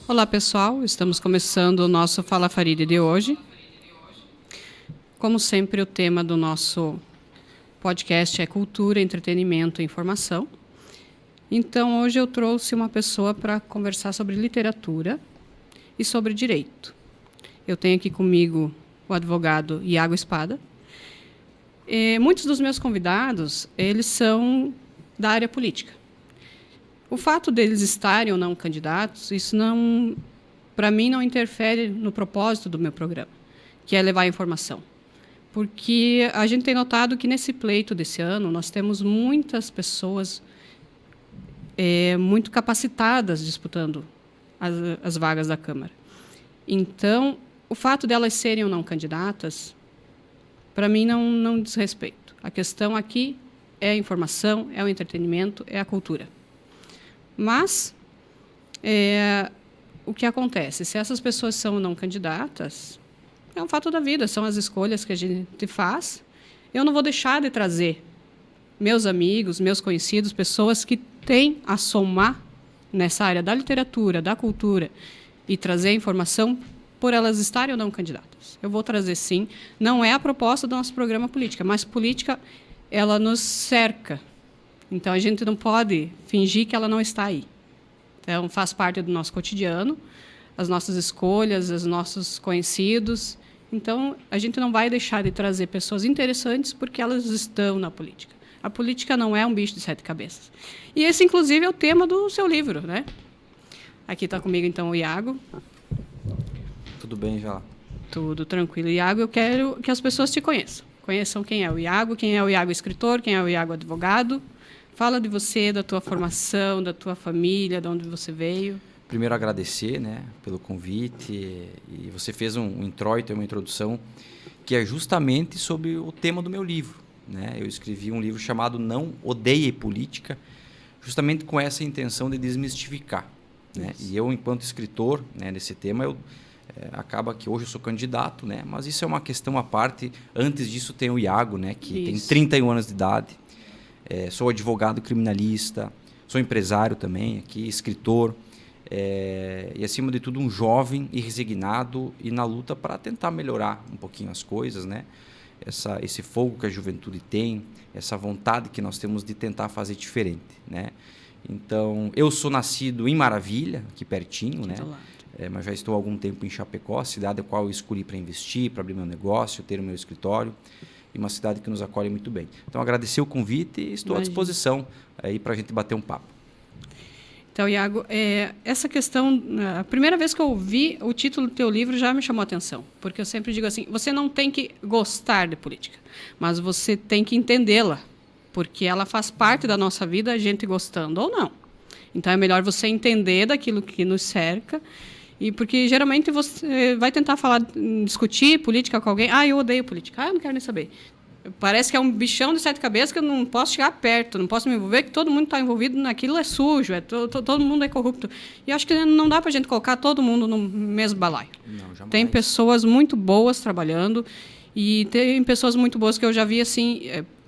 Olá pessoal, estamos começando o nosso Fala Farid de hoje. Como sempre, o tema do nosso podcast é cultura, entretenimento e informação. Então, hoje eu trouxe uma pessoa para conversar sobre literatura e sobre direito. Eu tenho aqui comigo o advogado Iago Espada. Muitos dos meus convidados, eles são da área política. O fato deles estarem ou não candidatos, isso não, para mim, não interfere no propósito do meu programa, que é levar a informação. Porque a gente tem notado que nesse pleito desse ano, nós temos muitas pessoas muito capacitadas disputando as vagas da Câmara. Então, o fato delas serem ou não candidatas, para mim, não diz respeito. A questão aqui é a informação, é o entretenimento, é a cultura. Mas, o que acontece? Se essas pessoas são ou não candidatas, é um fato da vida, são as escolhas que a gente faz. Eu não vou deixar de trazer meus amigos, meus conhecidos, pessoas que têm a somar nessa área da literatura, da cultura, e trazer a informação por elas estarem ou não candidatas. Eu vou trazer, sim. Não é a proposta do nosso programa política, mas política, ela nos cerca. Então, a gente não pode fingir que ela não está aí. Então, faz parte do nosso cotidiano, as nossas escolhas, os nossos conhecidos. Então, a gente não vai deixar de trazer pessoas interessantes porque elas estão na política. A política não é um bicho de 7 cabeças. E esse, inclusive, é o tema do seu livro, né? Aqui está comigo, então, o Iago. Tudo bem, já? Tudo tranquilo. Iago, eu quero que as pessoas te conheçam. Conheçam quem é o Iago escritor, quem é o Iago advogado. Fala de você, da tua formação, da tua família, de onde você veio. Primeiro, agradecer, né, pelo convite. E você fez um introito, uma introdução, que é justamente sobre o tema do meu livro. Né? Eu escrevi um livro chamado Não Odeie Política, justamente com essa intenção de desmistificar. Né? E eu, enquanto escritor, né, nesse tema, acaba que hoje eu sou candidato, né? Mas isso é uma questão à parte. Antes disso tem o Iago, né, que tem 31 anos de idade. Sou advogado criminalista, sou empresário também, aqui, escritor, e, acima de tudo, um jovem e resignado e na luta para tentar melhorar um pouquinho as coisas, né? Esse fogo que a juventude tem, essa vontade que nós temos de tentar fazer diferente, né? Então, eu sou nascido em Maravilha, aqui pertinho, né? Mas já estou há algum tempo em Chapecó, cidade a qual eu escolhi para investir, para abrir meu negócio, ter o meu escritório. E uma cidade que nos acolhe muito bem. Então, agradecer o convite e estou à disposição aí para a gente bater um papo. Então, Iago, essa questão, a primeira vez que eu ouvi o título do teu livro já me chamou a atenção, porque eu sempre digo assim, você não tem que gostar de política, mas você tem que entendê-la, porque ela faz parte da nossa vida, a gente gostando ou não. Então, é melhor você entender daquilo que nos cerca, e porque geralmente você vai tentar discutir política com alguém. Eu odeio política. Eu não quero nem saber. Parece que é um bichão de 7 cabeças que eu não posso chegar perto, não posso me envolver, que todo mundo está envolvido naquilo, é sujo, todo mundo é corrupto. E acho que não dá para a gente colocar todo mundo no mesmo balaio. Não, jamais. Tem pessoas muito boas trabalhando e tem pessoas muito boas que eu já vi assim,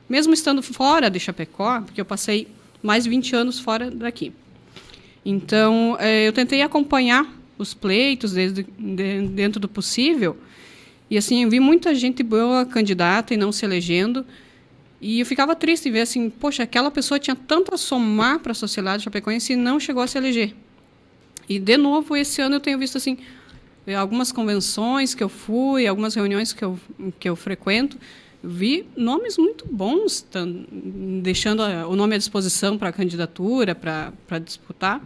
mesmo estando fora de Chapecó, porque eu passei mais de 20 anos fora daqui. Então, eu tentei acompanhar os pleitos dentro do possível. E assim, eu vi muita gente boa candidata e não se elegendo. E eu ficava triste em ver assim, poxa, aquela pessoa tinha tanto a somar para a sociedade chapecoense e não chegou a se eleger. E, de novo, esse ano eu tenho visto assim, algumas convenções que eu fui, algumas reuniões que eu frequento, vi nomes muito bons, deixando o nome à disposição para a candidatura, para disputar.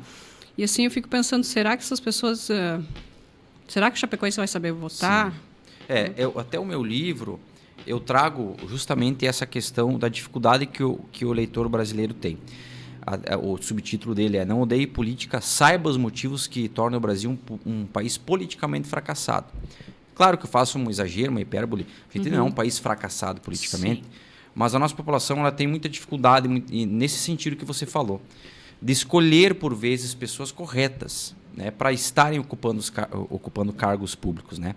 E assim eu fico pensando, será que essas pessoas... será que o chapecoense vai saber votar? Sim. Até o meu livro, eu trago justamente essa questão da dificuldade que o eleitor brasileiro tem. O subtítulo dele é Não Odeie Política, saiba os motivos que tornam o Brasil um país politicamente fracassado. Claro que eu faço um exagero, uma hipérbole. A gente não é um país fracassado politicamente, sim, mas a nossa população ela tem muita dificuldade, nesse sentido que você falou, de escolher, por vezes, pessoas corretas, né, para estarem ocupando cargos públicos. Né?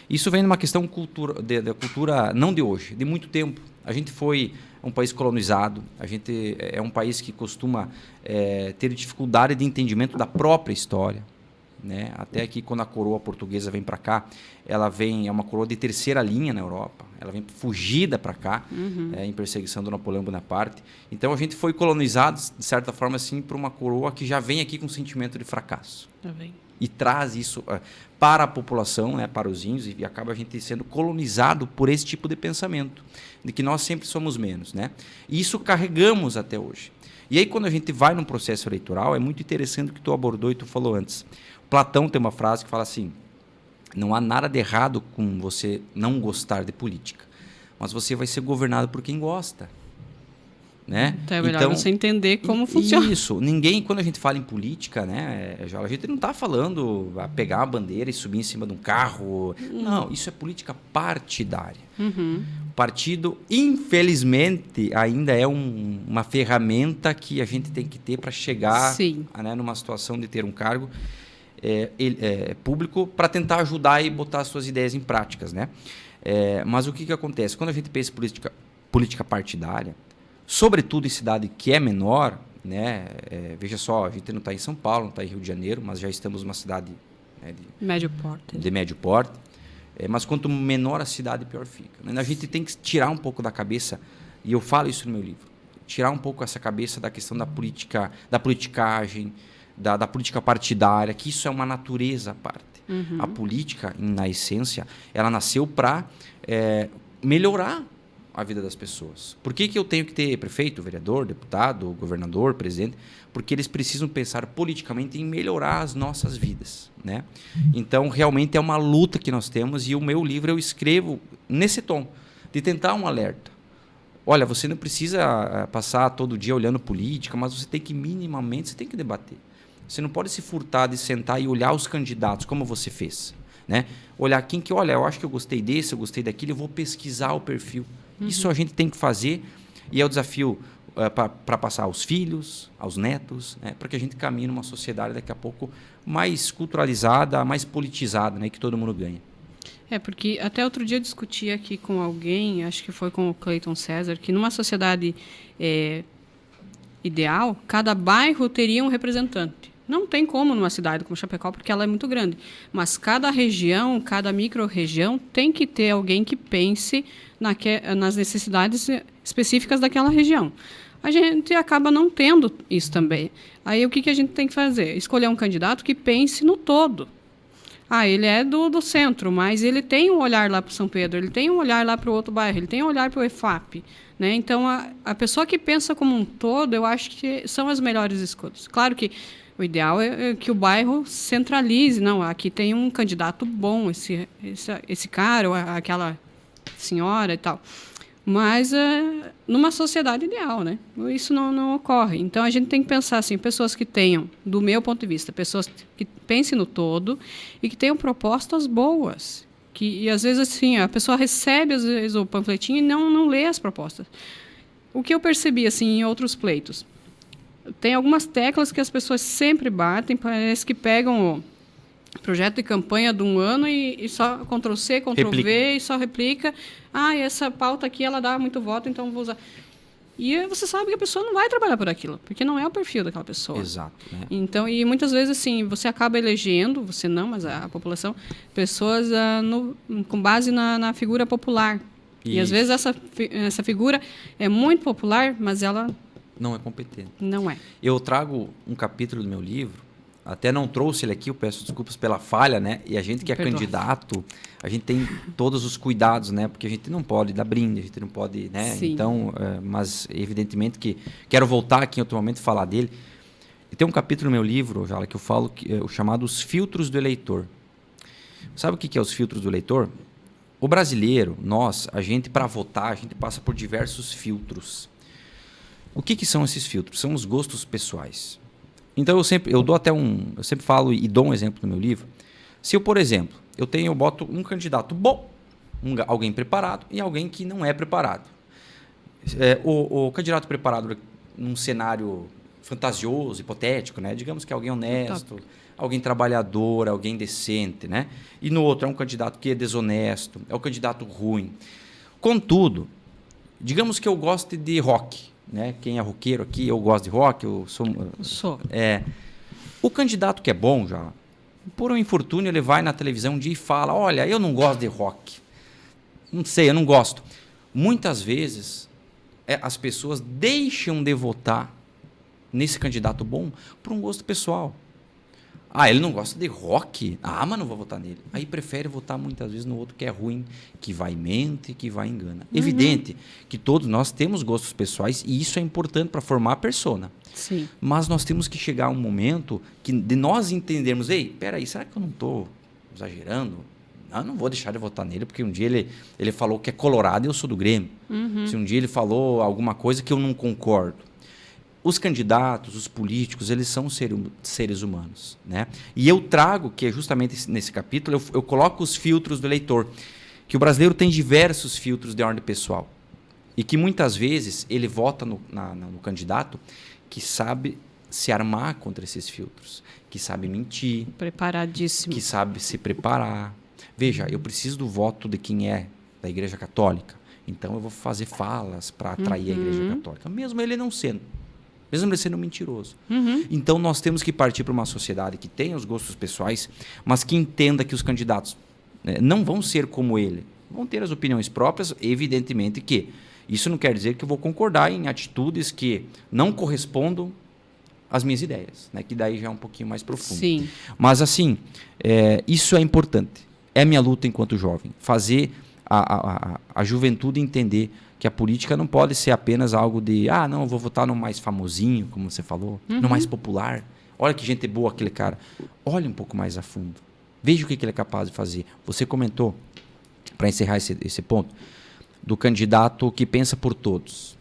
Isso vem de uma questão da cultura não de hoje, de muito tempo. A gente foi um país colonizado, a gente é um país que costuma ter dificuldade de entendimento da própria história. Né? Até que quando a coroa portuguesa vem para cá, ela é uma coroa de terceira linha na Europa, ela vem fugida para cá, em perseguição do Napoleão Bonaparte. Então a gente foi colonizado, de certa forma, assim, por uma coroa que já vem aqui com um sentimento de fracasso. Tá bem. E traz isso para a população, né, para os índios, e acaba a gente sendo colonizado por esse tipo de pensamento, de que nós sempre somos menos. Né? E isso carregamos até hoje. E aí, quando a gente vai num processo eleitoral, é muito interessante o que tu abordou e tu falou antes. Platão tem uma frase que fala assim: não há nada de errado com você não gostar de política, mas você vai ser governado por quem gosta. Né? Então é melhor você entender como funciona. Isso. Ninguém, quando a gente fala em política, né, a gente não está falando a pegar a bandeira e subir em cima de um carro. Não, isso é política partidária. O partido, infelizmente, ainda é uma ferramenta que a gente tem que ter para chegar, né, numa situação de ter um cargo público para tentar ajudar e botar as suas ideias em práticas. Né? Mas o que acontece? Quando a gente pensa em política partidária, sobretudo em cidade que é menor, né? Veja só, a gente não está em São Paulo, não está em Rio de Janeiro, mas já estamos numa cidade, né, de médio porte. Mas quanto menor a cidade, pior fica. Né? A gente tem que tirar um pouco da cabeça, e eu falo isso no meu livro, tirar um pouco essa cabeça da questão da política, da politicagem, da política partidária, que isso é uma natureza à parte. A política, na essência, ela nasceu para melhorar a vida das pessoas. Por que eu tenho que ter prefeito, vereador, deputado, governador, presidente? Porque eles precisam pensar politicamente em melhorar as nossas vidas. Né? Então, realmente é uma luta que nós temos, e o meu livro eu escrevo nesse tom, de tentar um alerta. Olha, você não precisa passar todo dia olhando política, mas você tem que minimamente, você tem que debater. Você não pode se furtar de sentar e olhar os candidatos, como você fez. Né? Olhar quem que, olha, eu acho que eu gostei desse, eu gostei daquilo, eu vou pesquisar o perfil. Isso a gente tem que fazer, e é o desafio para passar aos filhos, aos netos, né? Para que a gente caminhe numa sociedade daqui a pouco mais culturalizada, mais politizada, né? Que todo mundo ganha. Porque até outro dia eu discuti aqui com alguém, acho que foi com o Clayton César, que numa sociedade ideal, cada bairro teria um representante. Não tem como numa cidade como Chapecó, porque ela é muito grande. Mas cada região, cada micro-região, tem que ter alguém que pense nas necessidades específicas daquela região. A gente acaba não tendo isso também. Aí o que a gente tem que fazer? Escolher um candidato que pense no todo. Ele é do centro, mas ele tem um olhar lá para o São Pedro, ele tem um olhar lá para o outro bairro, ele tem um olhar para o EFAP. Né? Então, a pessoa que pensa como um todo, eu acho que são as melhores escolhas. Claro que o ideal é que o bairro centralize. Não, aqui tem um candidato bom, esse cara ou aquela senhora e tal. Mas numa sociedade ideal, né? Isso não ocorre. Então, a gente tem que pensar assim, pessoas que tenham, do meu ponto de vista, pessoas que pensem no todo e que tenham propostas boas. E às vezes assim, a pessoa recebe às vezes, o panfletinho e não lê as propostas. O que eu percebi assim, em outros pleitos, tem algumas teclas que as pessoas sempre batem, parece que pegam o projeto de campanha de um ano e só Ctrl+C, Ctrl+V e só replica. Essa pauta aqui ela dá muito voto, então vou usar. E você sabe que a pessoa não vai trabalhar por aquilo, porque não é o perfil daquela pessoa. Exato. Né? Então, e muitas vezes assim, você acaba elegendo, você não, mas a população, pessoas com base na figura popular. Isso. E às vezes essa figura é muito popular, mas ela não é competente. Não é. Eu trago um capítulo do meu livro, até não trouxe ele aqui, eu peço desculpas pela falha, né? E a gente que é candidato, a gente tem todos os cuidados, né? Porque a gente não pode dar brinde, a gente não pode, né? Sim. Então, mas evidentemente que quero voltar aqui em outro momento e falar dele. E tem um capítulo no meu livro, Jala, que eu falo, o chamado Os Filtros do Eleitor. Sabe o que é os filtros do eleitor? O brasileiro, a gente para votar, a gente passa por diversos filtros. O que são esses filtros? São os gostos pessoais. Então eu sempre falo e dou um exemplo no meu livro. Se eu, por exemplo, eu boto um candidato bom, alguém preparado e alguém que não é preparado. O candidato preparado num cenário fantasioso, hipotético, né? Digamos que é alguém honesto, alguém trabalhador, alguém decente, né? E no outro é um candidato que é desonesto, é um candidato ruim. Contudo, digamos que eu goste de rock, né? Quem é roqueiro aqui, eu gosto de rock, eu sou. O candidato que é bom já, por um infortúnio, ele vai na televisão um dia e fala: olha, eu não gosto de rock. Não sei, eu não gosto. Muitas vezes as pessoas deixam de votar nesse candidato bom por um gosto pessoal. Ah, ele não gosta de rock? Ah, mas não vou votar nele. Aí prefere votar muitas vezes no outro que é ruim, que vai mente, que vai engana. Evidente que todos nós temos gostos pessoais e isso é importante para formar a persona. Sim. Mas nós temos que chegar a um momento de nós entendermos, ei, peraí, será que eu não estou exagerando? Eu não vou deixar de votar nele, porque um dia ele falou que é colorado e eu sou do Grêmio. Se um dia ele falou alguma coisa que eu não concordo. Os candidatos, os políticos, eles são seres humanos, né? E eu trago, que é justamente nesse capítulo, eu coloco os filtros do eleitor, que o brasileiro tem diversos filtros de ordem pessoal. E que muitas vezes ele vota no candidato que sabe se armar contra esses filtros, que sabe mentir. Preparadíssimo. Que sabe se preparar. Veja, eu preciso do voto de quem é da Igreja Católica, então eu vou fazer falas para atrair a Igreja Católica, mesmo ele não sendo. Mesmo ele sendo mentiroso. Então, nós temos que partir para uma sociedade que tenha os gostos pessoais, mas que entenda que os candidatos não vão ser como ele. Vão ter as opiniões próprias, evidentemente que isso não quer dizer que eu vou concordar em atitudes que não correspondam às minhas ideias, né? Que daí já é um pouquinho mais profundo. Sim. Mas, assim, isso é importante. É minha luta enquanto jovem. Fazer a juventude entender que a política não pode ser apenas algo de não, eu vou votar no mais famosinho, como você falou, no mais popular. Olha que gente boa aquele cara. Olhe um pouco mais a fundo. Veja o que ele é capaz de fazer. Você comentou, para encerrar esse ponto, do candidato que pensa por todos,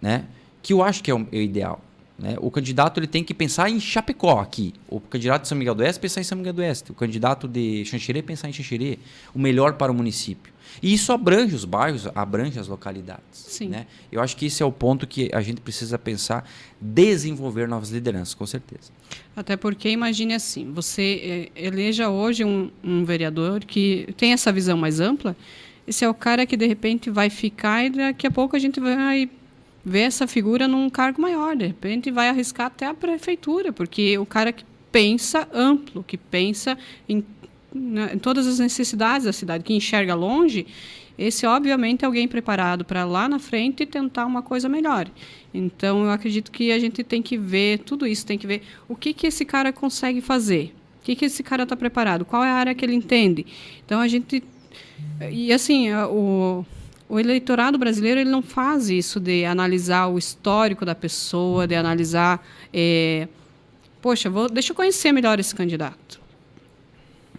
né? Que eu acho que é o ideal. Né? O candidato ele tem que pensar em Chapecó aqui. O candidato de São Miguel do Oeste pensar em São Miguel do Oeste. O candidato de Xanxerê pensar em Xanxerê. O melhor para o município. E isso abrange os bairros, abrange as localidades. Sim. Né? Eu acho que esse é o ponto que a gente precisa pensar, desenvolver novas lideranças, com certeza. Até porque, imagine assim, você eleja hoje um vereador que tem essa visão mais ampla, esse é o cara que, de repente, vai ficar e daqui a pouco a gente vai ver essa figura num cargo maior, de repente vai arriscar até a prefeitura, porque o cara que pensa amplo, que pensa em todas as necessidades da cidade, que enxerga longe, esse obviamente é alguém preparado para lá na frente tentar uma coisa melhor. Então eu acredito que a gente tem que ver tudo isso, tem que ver o que esse cara consegue fazer, o que esse cara está preparado, qual é a área que ele entende. Então a gente... E assim, o eleitorado brasileiro ele não faz isso de analisar o histórico da pessoa, de analisar... deixa eu conhecer melhor esse candidato.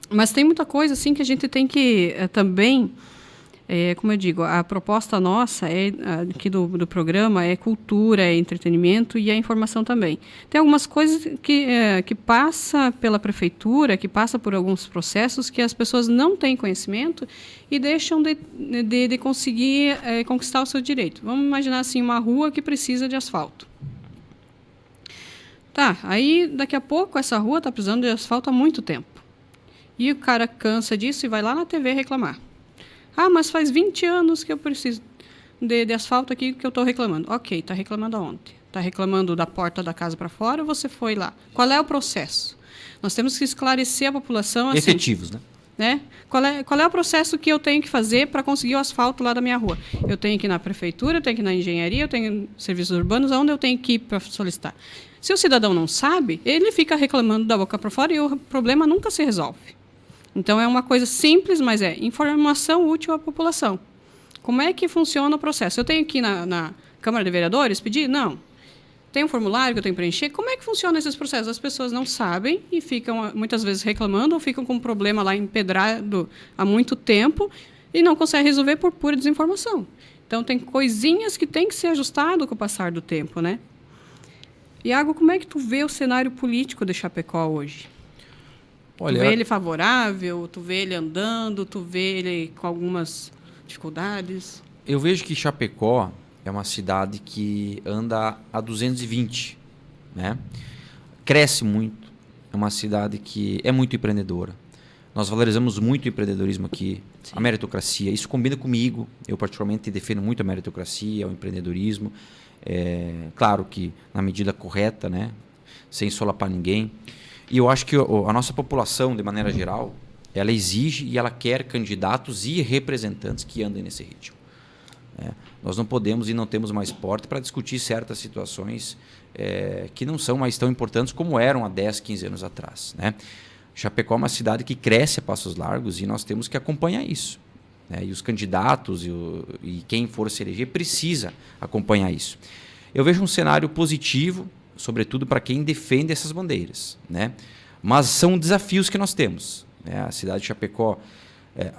Mas tem muita coisa assim que a gente tem que também... como eu digo, a proposta nossa aqui do programa é cultura, é entretenimento e é informação também. Tem algumas coisas que passa pela prefeitura, que passa por alguns processos que as pessoas não têm conhecimento e deixam de conseguir conquistar o seu direito. Vamos imaginar assim, uma rua que precisa de asfalto. Tá, aí daqui a pouco essa rua está precisando de asfalto há muito tempo. E o cara cansa disso e vai lá na TV reclamar. Mas faz 20 anos que eu preciso de asfalto aqui que eu estou reclamando. Ok, está reclamando aonde? Está reclamando da porta da casa para fora ou você foi lá? Qual é o processo? Nós temos que esclarecer a população. Assim, efetivos, né? Qual é o processo que eu tenho que fazer para conseguir o asfalto lá da minha rua? Eu tenho que ir na prefeitura, eu tenho que ir na engenharia, eu tenho serviços urbanos, aonde eu tenho que ir para solicitar? Se o cidadão não sabe, ele fica reclamando da boca para fora e o problema nunca se resolve. Então, é uma coisa simples, mas é informação útil à população. Como é que funciona o processo? Eu tenho que ir na Câmara de Vereadores pedir? Não. Tem um formulário que eu tenho que preencher? Como é que funcionam esses processos? As pessoas não sabem e ficam, muitas vezes, reclamando ou ficam com um problema lá empedrado há muito tempo e não conseguem resolver por pura desinformação. Então, tem coisinhas que têm que ser ajustado com o passar do tempo, né? Iago, como é que tu vê o cenário político de Chapecó hoje? Olha, tu vê ele favorável, tu vê ele andando, tu vê ele com algumas dificuldades? Eu vejo que Chapecó é uma cidade que anda a 220, né? Cresce muito, é uma cidade que é muito empreendedora. Nós valorizamos muito o empreendedorismo aqui, sim, a meritocracia. Isso combina comigo. Eu, particularmente, defendo muito a meritocracia, o empreendedorismo. Claro que na medida correta, né? Sem solapar ninguém. E eu acho que a nossa população, de maneira geral, ela exige e ela quer candidatos e representantes que andem nesse ritmo. Nós não podemos e não temos mais porte para discutir certas situações que não são mais tão importantes como eram há 10, 15 anos atrás, né? Chapecó é uma cidade que cresce a passos largos e nós temos que acompanhar isso, né? E os candidatos e quem for se eleger precisa acompanhar isso. Eu vejo um cenário positivo, sobretudo para quem defende essas bandeiras, né? Mas são desafios que nós temos, né? A cidade de Chapecó,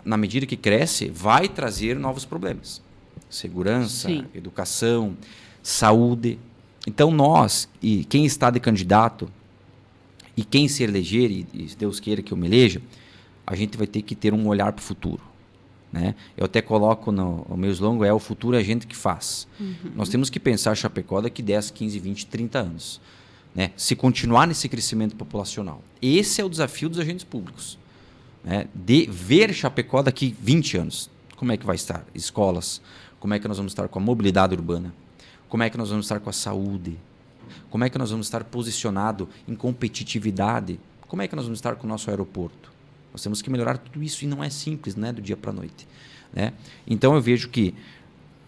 na medida que cresce, vai trazer novos problemas. Segurança, sim, educação, saúde. Então nós, e quem está de candidato, e quem se eleger, e Deus queira que eu me eleja, a gente vai ter que ter um olhar para o futuro, né? Eu até coloco no meu slogan, o futuro é a gente que faz. Uhum. Nós temos que pensar Chapecó daqui 10, 15, 20, 30 anos, né? Se continuar nesse crescimento populacional. Esse é o desafio dos agentes públicos, né? De ver Chapecó daqui 20 anos. Como é que vai estar? Escolas. Como é que nós vamos estar com a mobilidade urbana? Como é que nós vamos estar com a saúde? Como é que nós vamos estar posicionados em competitividade? Como é que nós vamos estar com o nosso aeroporto? Nós temos que melhorar tudo isso e não é simples, né, do dia para a noite, né? Então eu vejo que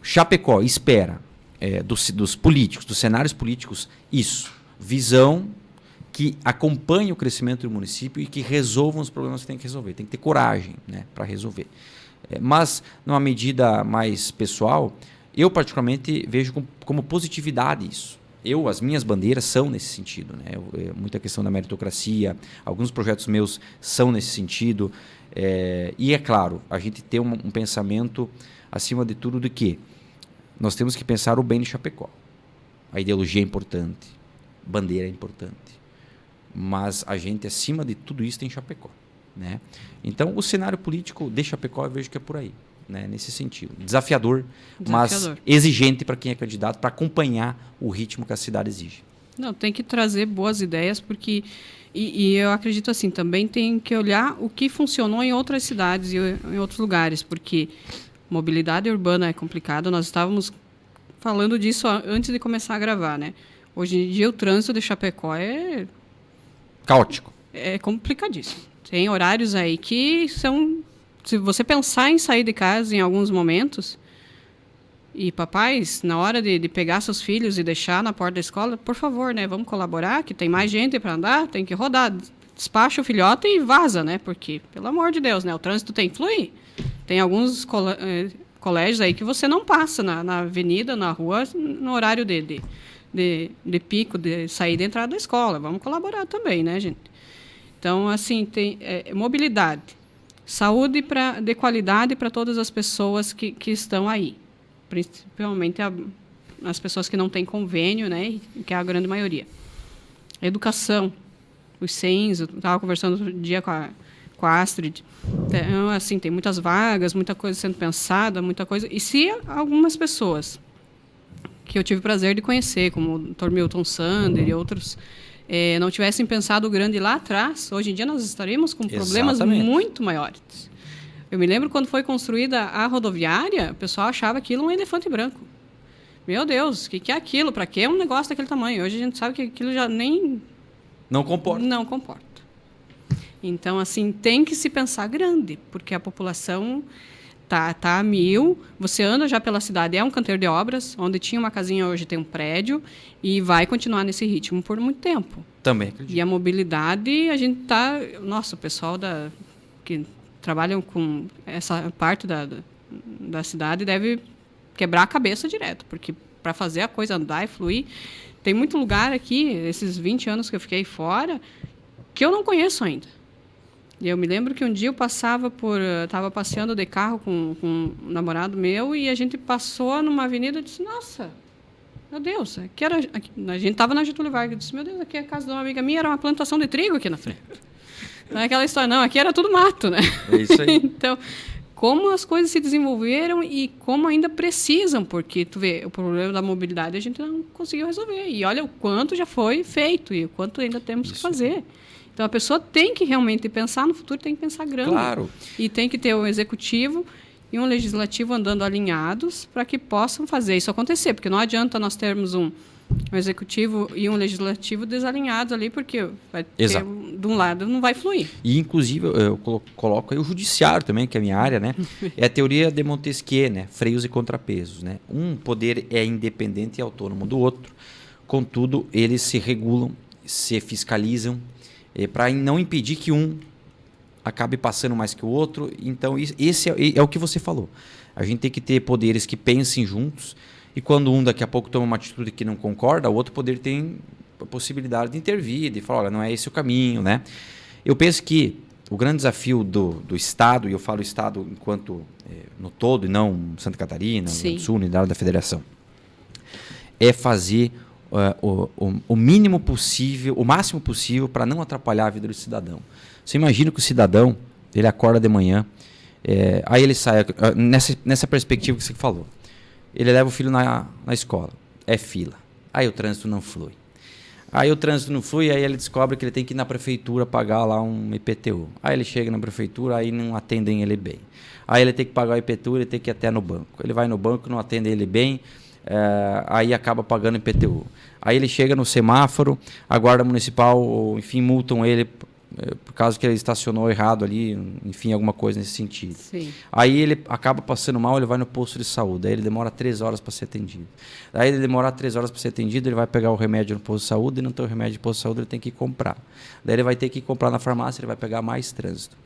Chapecó espera dos políticos, dos cenários políticos, isso, visão que acompanhe o crescimento do município e que resolvam os problemas que tem que resolver. Tem que ter coragem, né, para resolver. Mas, numa medida mais pessoal, eu particularmente vejo como positividade isso. As minhas bandeiras são nesse sentido, né? Muita questão da meritocracia, alguns projetos meus são nesse sentido. E é claro, a gente tem um pensamento, acima de tudo, de que nós temos que pensar o bem de Chapecó. A ideologia é importante, bandeira é importante, mas a gente, acima de tudo isso, tem Chapecó, né? Então, o cenário político de Chapecó, eu vejo que é por aí, né? Nesse sentido. Desafiador, mas exigente para quem é candidato, para acompanhar o ritmo que a cidade exige. Não, tem que trazer boas ideias, porque... E eu acredito assim, também tem que olhar o que funcionou em outras cidades e em outros lugares, porque mobilidade urbana é complicado. Nós estávamos falando disso antes de começar a gravar, né? Hoje em dia, o trânsito de Chapecó é... caótico. É complicadíssimo. Tem horários aí que são... Se você pensar em sair de casa em alguns momentos, e papais, na hora de pegar seus filhos e deixar na porta da escola, por favor, né, vamos colaborar, que tem mais gente para andar, tem que rodar. Despacha o filhote e vaza, né? Porque, pelo amor de Deus, né, o trânsito tem que fluir. Tem alguns colégios aí que você não passa na avenida, na rua, no horário de pico, de saída e entrada da escola. Vamos colaborar também, né, gente? Então, assim, tem mobilidade. Saúde de qualidade para todas as pessoas que estão aí. Principalmente as pessoas que não têm convênio, né, que é a grande maioria. Educação, os CENs, eu estava conversando outro dia com a Astrid. Então, assim, tem muitas vagas, muita coisa sendo pensada, muita coisa. E se algumas pessoas que eu tive o prazer de conhecer, como o Dr. Milton Sander e outros, não tivessem pensado o grande lá atrás, hoje em dia nós estaríamos com problemas muito maiores. Eu me lembro quando foi construída a rodoviária, o pessoal achava aquilo um elefante branco. Meu Deus, o que é aquilo? Para que um negócio daquele tamanho? Hoje a gente sabe que aquilo já nem... Não comporta. Não comporta. Então, assim, tem que se pensar grande, porque a população tá a mil. Você anda já pela cidade, é um canteiro de obras, onde tinha uma casinha, hoje tem um prédio, e vai continuar nesse ritmo por muito tempo. Também acredito. E a mobilidade, a gente tá... Nossa, o pessoal que trabalham com essa parte da cidade deve quebrar a cabeça direto, porque para fazer a coisa andar e fluir, tem muito lugar aqui, esses 20 anos que eu fiquei fora, que eu não conheço ainda. E eu me lembro que um dia eu estava passeando de carro com um namorado meu e a gente passou numa avenida e disse, nossa, meu Deus, a gente estava na Getúlio Vargas, eu disse, meu Deus, aqui é a casa de uma amiga minha, era uma plantação de trigo aqui na frente. Não é aquela história, não, aqui era tudo mato, né? É isso aí. Então, como as coisas se desenvolveram e como ainda precisam, porque tu vê, o problema da mobilidade a gente não conseguiu resolver. E olha o quanto já foi feito e o quanto ainda temos que fazer. Então, a pessoa tem que realmente pensar no futuro, tem que pensar grande. Claro. E tem que ter um executivo e um legislativo andando alinhados para que possam fazer isso acontecer. Porque não adianta nós termos um executivo e um legislativo desalinhados ali, porque vai ter, de um lado não vai fluir. E, inclusive, eu coloco aí o judiciário também, que é a minha área, né? É a teoria de Montesquieu, né? Freios e contrapesos, né? Um poder é independente e autônomo do outro, contudo, eles se regulam, se fiscalizam, para não impedir que um acabe passando mais que o outro. Então, esse é o que você falou. A gente tem que ter poderes que pensem juntos, e quando um daqui a pouco toma uma atitude que não concorda, o outro poder tem a possibilidade de intervir, de falar, olha, não é esse o caminho, né? Eu penso que o grande desafio do Estado, e eu falo Estado enquanto no todo, e não Santa Catarina, Rio Grande do Sul, unidade da Federação, é fazer o mínimo possível, o máximo possível para não atrapalhar a vida do cidadão. Você imagina que o cidadão, ele acorda de manhã, aí ele sai, nessa perspectiva que você falou, ele leva o filho na escola, é fila, aí o trânsito não flui. Aí o trânsito não flui, aí ele descobre que ele tem que ir na prefeitura pagar lá um IPTU. Aí ele chega na prefeitura, aí não atendem ele bem. Aí ele tem que pagar o IPTU, ele tem que ir até no banco. Ele vai no banco, não atendem ele bem, aí acaba pagando IPTU. Aí ele chega no semáforo, a guarda municipal, enfim, multam ele por causa que ele estacionou errado ali, enfim, alguma coisa nesse sentido. Sim. Aí ele acaba passando mal, ele vai no posto de saúde, aí ele demora 3 horas para ser atendido. Aí ele demora 3 horas para ser atendido, ele vai pegar o remédio no posto de saúde, e não tem o remédio no posto de saúde, ele tem que ir comprar. Daí ele vai ter que ir comprar na farmácia, ele vai pegar mais trânsito.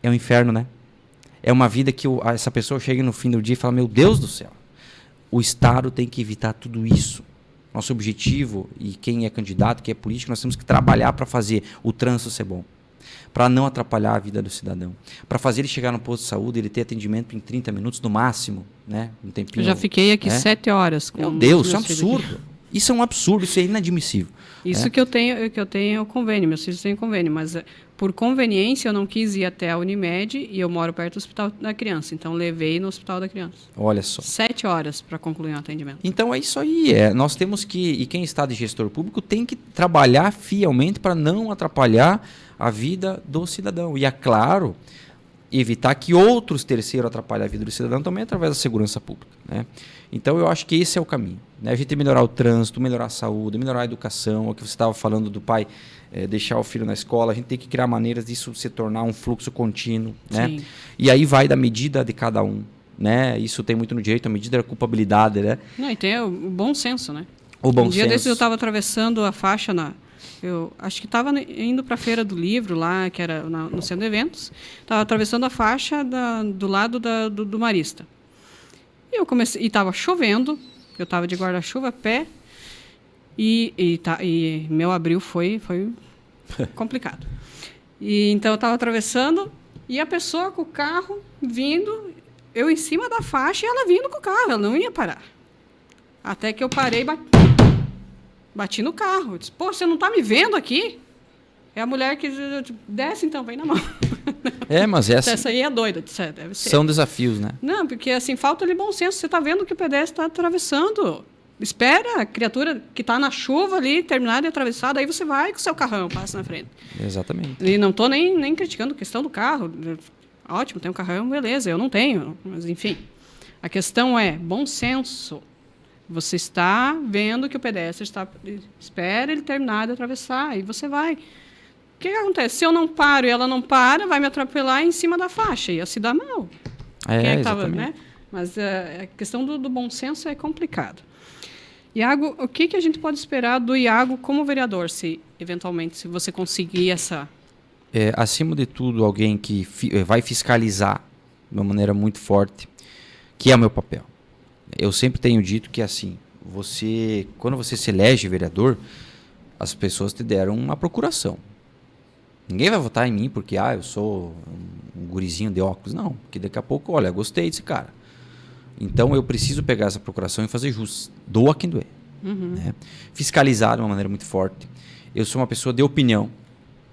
É um inferno, né? É uma vida que essa pessoa chega no fim do dia e fala, meu Deus do céu, o Estado tem que evitar tudo isso. Nosso objetivo, e quem é candidato, quem é político, nós temos que trabalhar para fazer o trânsito ser bom, para não atrapalhar a vida do cidadão, para fazer ele chegar no posto de saúde, ele ter atendimento em 30 minutos no máximo, né? Um tempinho. Eu já fiquei aqui 7 horas. Meu Deus, isso é um absurdo. Isso é um absurdo, isso é inadmissível. Isso que eu tenho convênio, meus filhos têm convênio, mas por conveniência eu não quis ir até a Unimed e eu moro perto do Hospital da Criança, então levei no Hospital da Criança. Olha só. 7 horas para concluir o atendimento. Então é isso aí, nós temos que, e quem está de gestor público tem que trabalhar fielmente para não atrapalhar a vida do cidadão. E é claro, evitar que outros terceiros atrapalhem a vida do cidadão também através da segurança pública, né? Então eu acho que esse é o caminho, né? A gente melhorar o trânsito, melhorar a saúde, melhorar a educação, o que você estava falando do pai deixar o filho na escola, a gente tem que criar maneiras disso se tornar um fluxo contínuo, né? Sim. E aí vai da medida de cada um, né? Isso tem muito no direito, a medida da culpabilidade, né? Não, e tem o bom senso, né? O bom Um dia senso. desses eu estava atravessando a faixa eu acho que estava indo para a feira do livro lá, que era no centro de eventos. Estava atravessando a faixa do lado do Marista. E estava chovendo, eu estava de guarda-chuva a pé e meu abril foi complicado. E então eu estava atravessando e a pessoa com o carro vindo, eu em cima da faixa e ela vindo com o carro, ela não ia parar. Até que eu parei e bati no carro. Eu disse, pô, você não está me vendo aqui? É a mulher que desce então, vem na mão. Mas essa aí é doida, deve ser. São desafios, né? Não, porque assim, falta de bom senso. Você está vendo que o pedestre está atravessando. Espera a criatura que está na chuva ali terminar de atravessar, daí você vai com o seu carrão, passa na frente. Exatamente. E não estou nem criticando a questão do carro. Ótimo, tem um carrão, beleza, eu não tenho. Mas, enfim, a questão é bom senso. Você está vendo que o pedestre espera ele terminar de atravessar, e você vai. O que acontece? Se eu não paro e ela não para, vai me atropelar em cima da faixa, ia se dar mal. Exatamente. Né? Mas a questão do bom senso é complicado. Iago, o que a gente pode esperar do Iago como vereador, se você conseguir essa... Acima de tudo, alguém que vai fiscalizar de uma maneira muito forte, que é o meu papel. Eu sempre tenho dito que, assim, quando você se elege vereador, as pessoas te deram uma procuração. Ninguém vai votar em mim porque eu sou um gurizinho de óculos. Não, porque daqui a pouco, olha, gostei desse cara. Então, eu preciso pegar essa procuração e fazer jus. Doa quem doer. Né? Fiscalizar de uma maneira muito forte. Eu sou uma pessoa de opinião.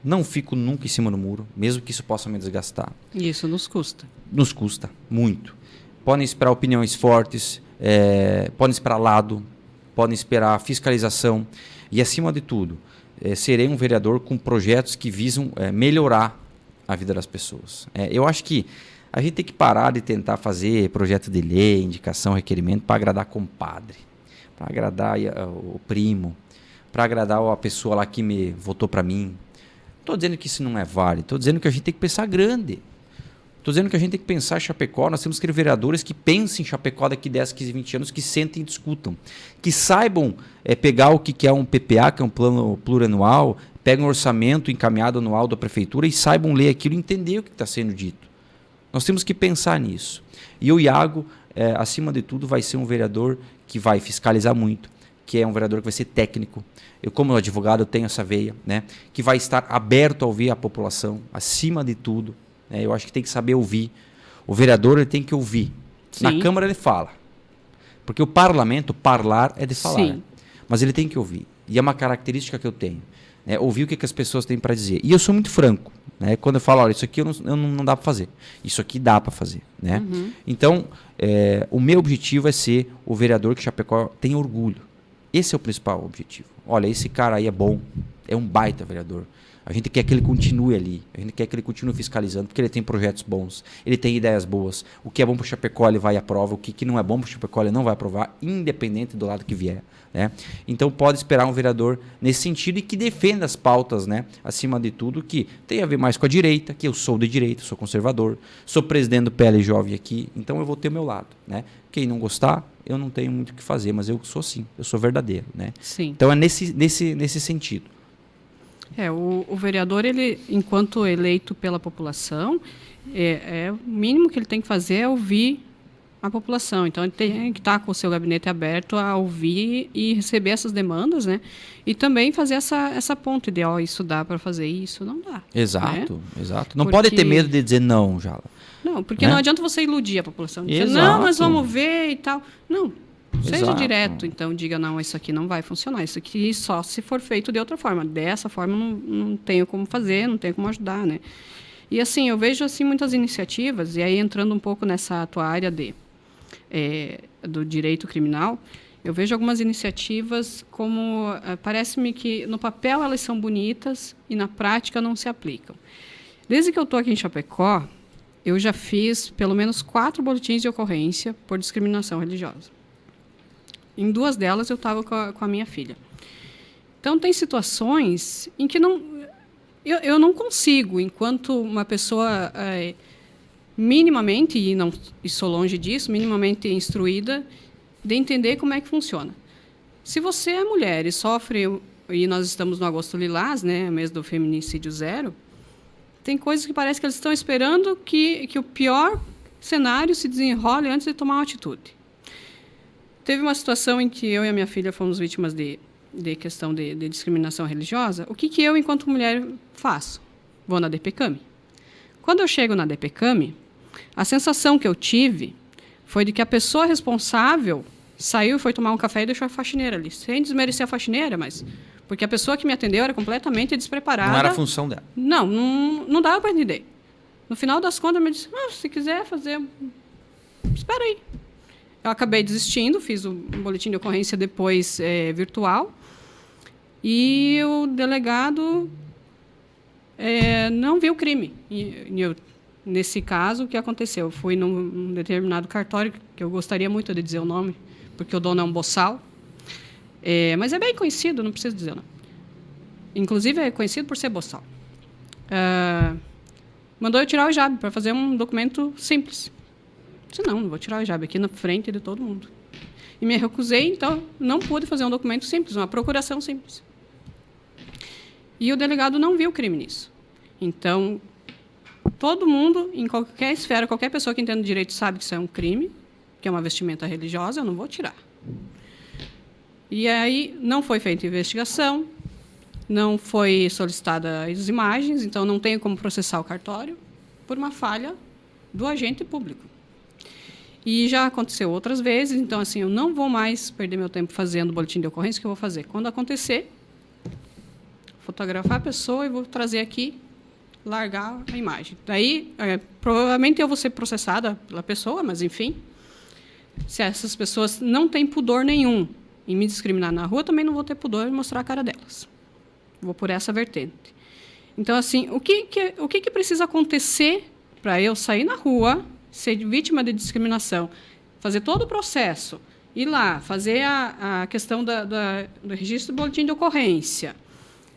não fico nunca em cima do muro, mesmo que isso possa me desgastar. Isso nos custa. Nos custa muito. Podem esperar opiniões fortes, podem esperar lado, podem esperar fiscalização e, acima de tudo, serei um vereador com projetos que visam melhorar a vida das pessoas. Eu acho que a gente tem que parar de tentar fazer projeto de lei, indicação, requerimento para agradar compadre, para agradar o primo, para agradar a pessoa lá que me votou para mim. Estou dizendo que isso não é válido, estou dizendo que a gente tem que pensar grande. Estou dizendo que a gente tem que pensar em Chapecó, nós temos que ter vereadores que pensem em Chapecó daqui 10, 15, 20 anos, que sentem e discutam, que saibam pegar o que é um PPA, que é um plano plurianual, peguem um orçamento encaminhado anual da prefeitura e saibam ler aquilo e entender o que está sendo dito. Nós temos que pensar nisso. E o Iago, acima de tudo, vai ser um vereador que vai fiscalizar muito, que é um vereador que vai ser técnico. Eu, como advogado, eu tenho essa veia, né? Que vai estar aberto a ouvir a população, acima de tudo. Eu acho que tem que saber ouvir. O vereador ele tem que ouvir. Sim. Na Câmara ele fala. Porque o parlamento, parlar é de falar. Sim. Mas ele tem que ouvir. E é uma característica que eu tenho. Ouvir o que as pessoas têm para dizer. E eu sou muito franco. Quando eu falo, olha, isso aqui não dá para fazer. Isso aqui dá para fazer. Né? Uhum. Então, o meu objetivo é ser o vereador que Chapecó tem orgulho. Esse é o principal objetivo. Olha, esse cara aí é bom. É um baita vereador. A gente quer que ele continue ali. A gente quer que ele continue fiscalizando, porque ele tem projetos bons. Ele tem ideias boas. O que é bom para o Chapecó, ele vai e aprova. O que não é bom para o Chapecó, ele não vai aprovar, independente do lado que vier. Né? Então, pode esperar um vereador nesse sentido e que defenda as pautas, né? Acima de tudo, que tem a ver mais com a direita, que eu sou de direita, sou conservador, sou presidente do PL Jovem aqui, então eu vou ter o meu lado. Né? Quem não gostar, eu não tenho muito o que fazer, mas eu sou sim, eu sou verdadeiro. Né? Sim. Então, é nesse sentido. O vereador, ele, enquanto eleito pela população, o mínimo que ele tem que fazer é ouvir a população. Então, ele tem que estar com o seu gabinete aberto a ouvir e receber essas demandas, né? E também fazer essa ponte de, isso dá para fazer, isso não dá. Exato, né? Exato. Não pode ter medo de dizer não, Jala. Não, porque não adianta você iludir a população. Dizer, não, mas vamos ver e tal. Não. Seja direto, então diga, não, isso aqui não vai funcionar, isso aqui só se for feito de outra forma. Dessa forma não tenho como fazer, não tenho como ajudar, né? E assim, eu vejo assim muitas iniciativas, e aí entrando um pouco nessa tua área do direito criminal, eu vejo algumas iniciativas como, parece-me que no papel elas são bonitas e na prática não se aplicam. Desde que eu estou aqui em Chapecó, eu já fiz pelo menos 4 boletins de ocorrência por discriminação religiosa. Em 2 delas eu estava com a minha filha. Então, tem situações em que eu não consigo, enquanto uma pessoa minimamente, e sou longe disso, minimamente instruída, de entender como é que funciona. Se você é mulher e sofre, e nós estamos no Agosto Lilás, né, mês do feminicídio zero, tem coisas que parece que eles estão esperando que o pior cenário se desenrole antes de tomar uma atitude. Teve uma situação em que eu e a minha filha fomos vítimas de questão de discriminação religiosa. O que eu, enquanto mulher, faço? Vou na DPCAM. Quando eu chego na DPCAM, a sensação que eu tive foi de que a pessoa responsável saiu e foi tomar um café e deixou a faxineira ali. Sem desmerecer a faxineira, mas... Porque a pessoa que me atendeu era completamente despreparada. Não era a função dela. Não dava para entender. No final das contas, ela me disse, se quiser fazer... Espera aí. Eu acabei desistindo, fiz o boletim de ocorrência depois virtual. E o delegado não viu o crime. Nesse caso, o que aconteceu? Eu fui num determinado cartório, que eu gostaria muito de dizer o nome, porque o dono é um boçal. Mas é bem conhecido, não preciso dizer não. Inclusive, é conhecido por ser boçal. Mandou eu tirar o hijab para fazer um documento simples. Disse, não vou tirar o hijab aqui na frente de todo mundo. E me recusei, então não pude fazer um documento simples, uma procuração simples. E o delegado não viu crime nisso. Então, todo mundo, em qualquer esfera, qualquer pessoa que entenda direito sabe que isso é um crime, que é uma vestimenta religiosa, eu não vou tirar. E aí não foi feita investigação, não foi solicitada as imagens, então não tenho como processar o cartório por uma falha do agente público. E já aconteceu outras vezes, então assim, eu não vou mais perder meu tempo fazendo boletim de ocorrência, que eu vou fazer. Quando acontecer, fotografar a pessoa e vou trazer aqui, largar a imagem. Daí, provavelmente eu vou ser processada pela pessoa, mas enfim, se essas pessoas não têm pudor nenhum em me discriminar na rua, também não vou ter pudor em mostrar a cara delas. Vou por essa vertente. Então, assim, o que precisa acontecer para eu sair na rua, ser vítima de discriminação, fazer todo o processo, ir lá, fazer a questão do registro do boletim de ocorrência,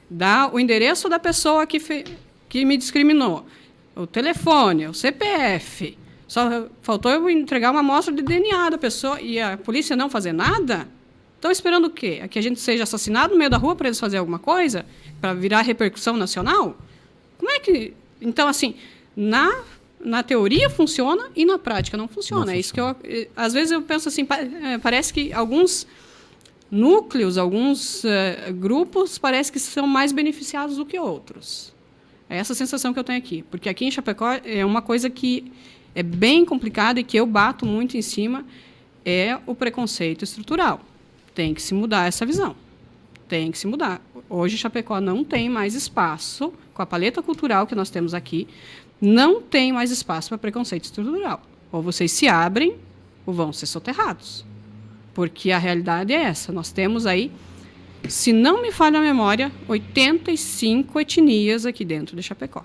dar o endereço da pessoa que me discriminou, o telefone, o CPF, só faltou eu entregar uma amostra de DNA da pessoa e a polícia não fazer nada? Estão esperando o quê? Que a gente seja assassinado no meio da rua para eles fazerem alguma coisa? Para virar repercussão nacional? Como é que... Então, assim, na teoria funciona e na prática não funciona. Não funciona. É isso que às vezes eu penso assim, parece que alguns núcleos, alguns grupos, parece que são mais beneficiados do que outros. É essa sensação que eu tenho aqui. Porque aqui em Chapecó é uma coisa que é bem complicada e que eu bato muito em cima, é o preconceito estrutural. Tem que se mudar essa visão. Tem que se mudar. Hoje, Chapecó não tem mais espaço, com a paleta cultural que nós temos aqui, não tem mais espaço para preconceito estrutural. Ou vocês se abrem, ou vão ser soterrados. Porque a realidade é essa. Nós temos aí, se não me falha a memória, 85 etnias aqui dentro de Chapecó.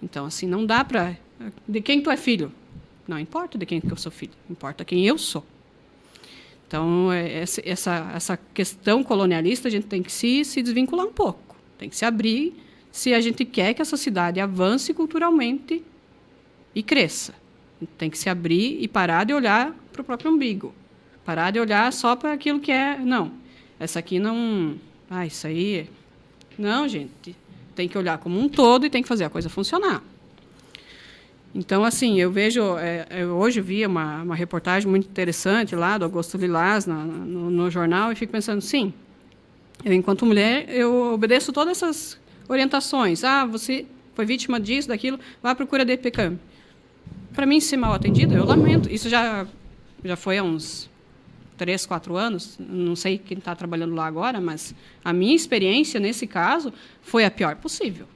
Então, assim, não dá para... De quem tu é filho? Não importa de quem que eu sou filho. Importa quem eu sou. Então, essa questão colonialista, a gente tem que se desvincular um pouco. Tem que se abrir se a gente quer que essa cidade avance culturalmente e cresça. Tem que se abrir e parar de olhar para o próprio umbigo. Parar de olhar só para aquilo que é... Não, essa aqui não... isso aí... Não, gente. Tem que olhar como um todo e tem que fazer a coisa funcionar. Então, assim, eu vejo... eu hoje vi uma reportagem muito interessante lá, do Augusto Lilás, no jornal, e fico pensando, sim, eu, enquanto mulher, eu obedeço todas essas orientações. Você foi vítima disso, daquilo, vá à procura de EPCAM. Para mim, ser mal atendida, eu lamento. Isso já foi há uns 3, 4 anos, não sei quem está trabalhando lá agora, mas a minha experiência, nesse caso, foi a pior possível.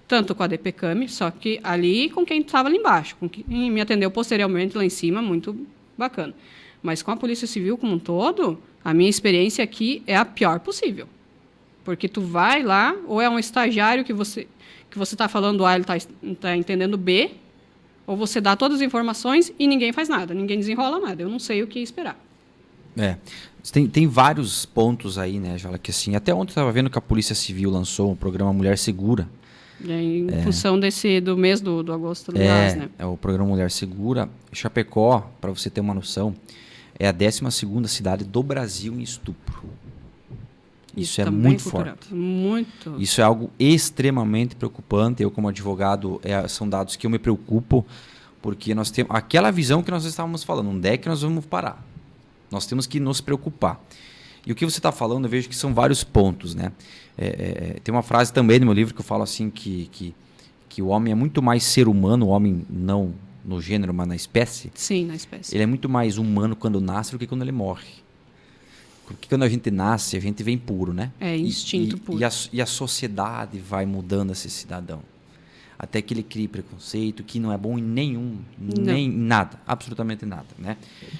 Tanto com a DPCAM, só que ali com quem estava ali embaixo, com quem me atendeu posteriormente lá em cima, muito bacana. Mas com a Polícia Civil como um todo, a minha experiência aqui é a pior possível. Porque tu vai lá, ou é um estagiário que você está falando A, ele está entendendo B, ou você dá todas as informações e ninguém faz nada, ninguém desenrola nada. Eu não sei o que esperar. Tem vários pontos aí, né, Jola, que assim, até ontem eu estava vendo que a Polícia Civil lançou um programa Mulher Segura. Em função do mês do Augusto Lilás, né? É o programa Mulher Segura. Chapecó, para você ter uma noção, é a 12ª cidade do Brasil em estupro. Isso é muito forte. Muito. Isso é algo extremamente preocupante. Eu, como advogado, são dados que eu me preocupo, porque nós temos aquela visão que nós estávamos falando, onde é que nós vamos parar? Nós temos que nos preocupar. E o que você está falando, eu vejo que são vários pontos, né? Tem uma frase também no meu livro que eu falo assim que o homem é muito mais ser humano, o homem não no gênero, mas na espécie. Sim, na espécie. Ele é muito mais humano quando nasce do que quando ele morre. Porque quando a gente nasce, a gente vem puro, né? É instinto puro. E a sociedade vai mudando esse cidadão. Até que ele crie preconceito, que não é bom em nem nada, absolutamente nada, né?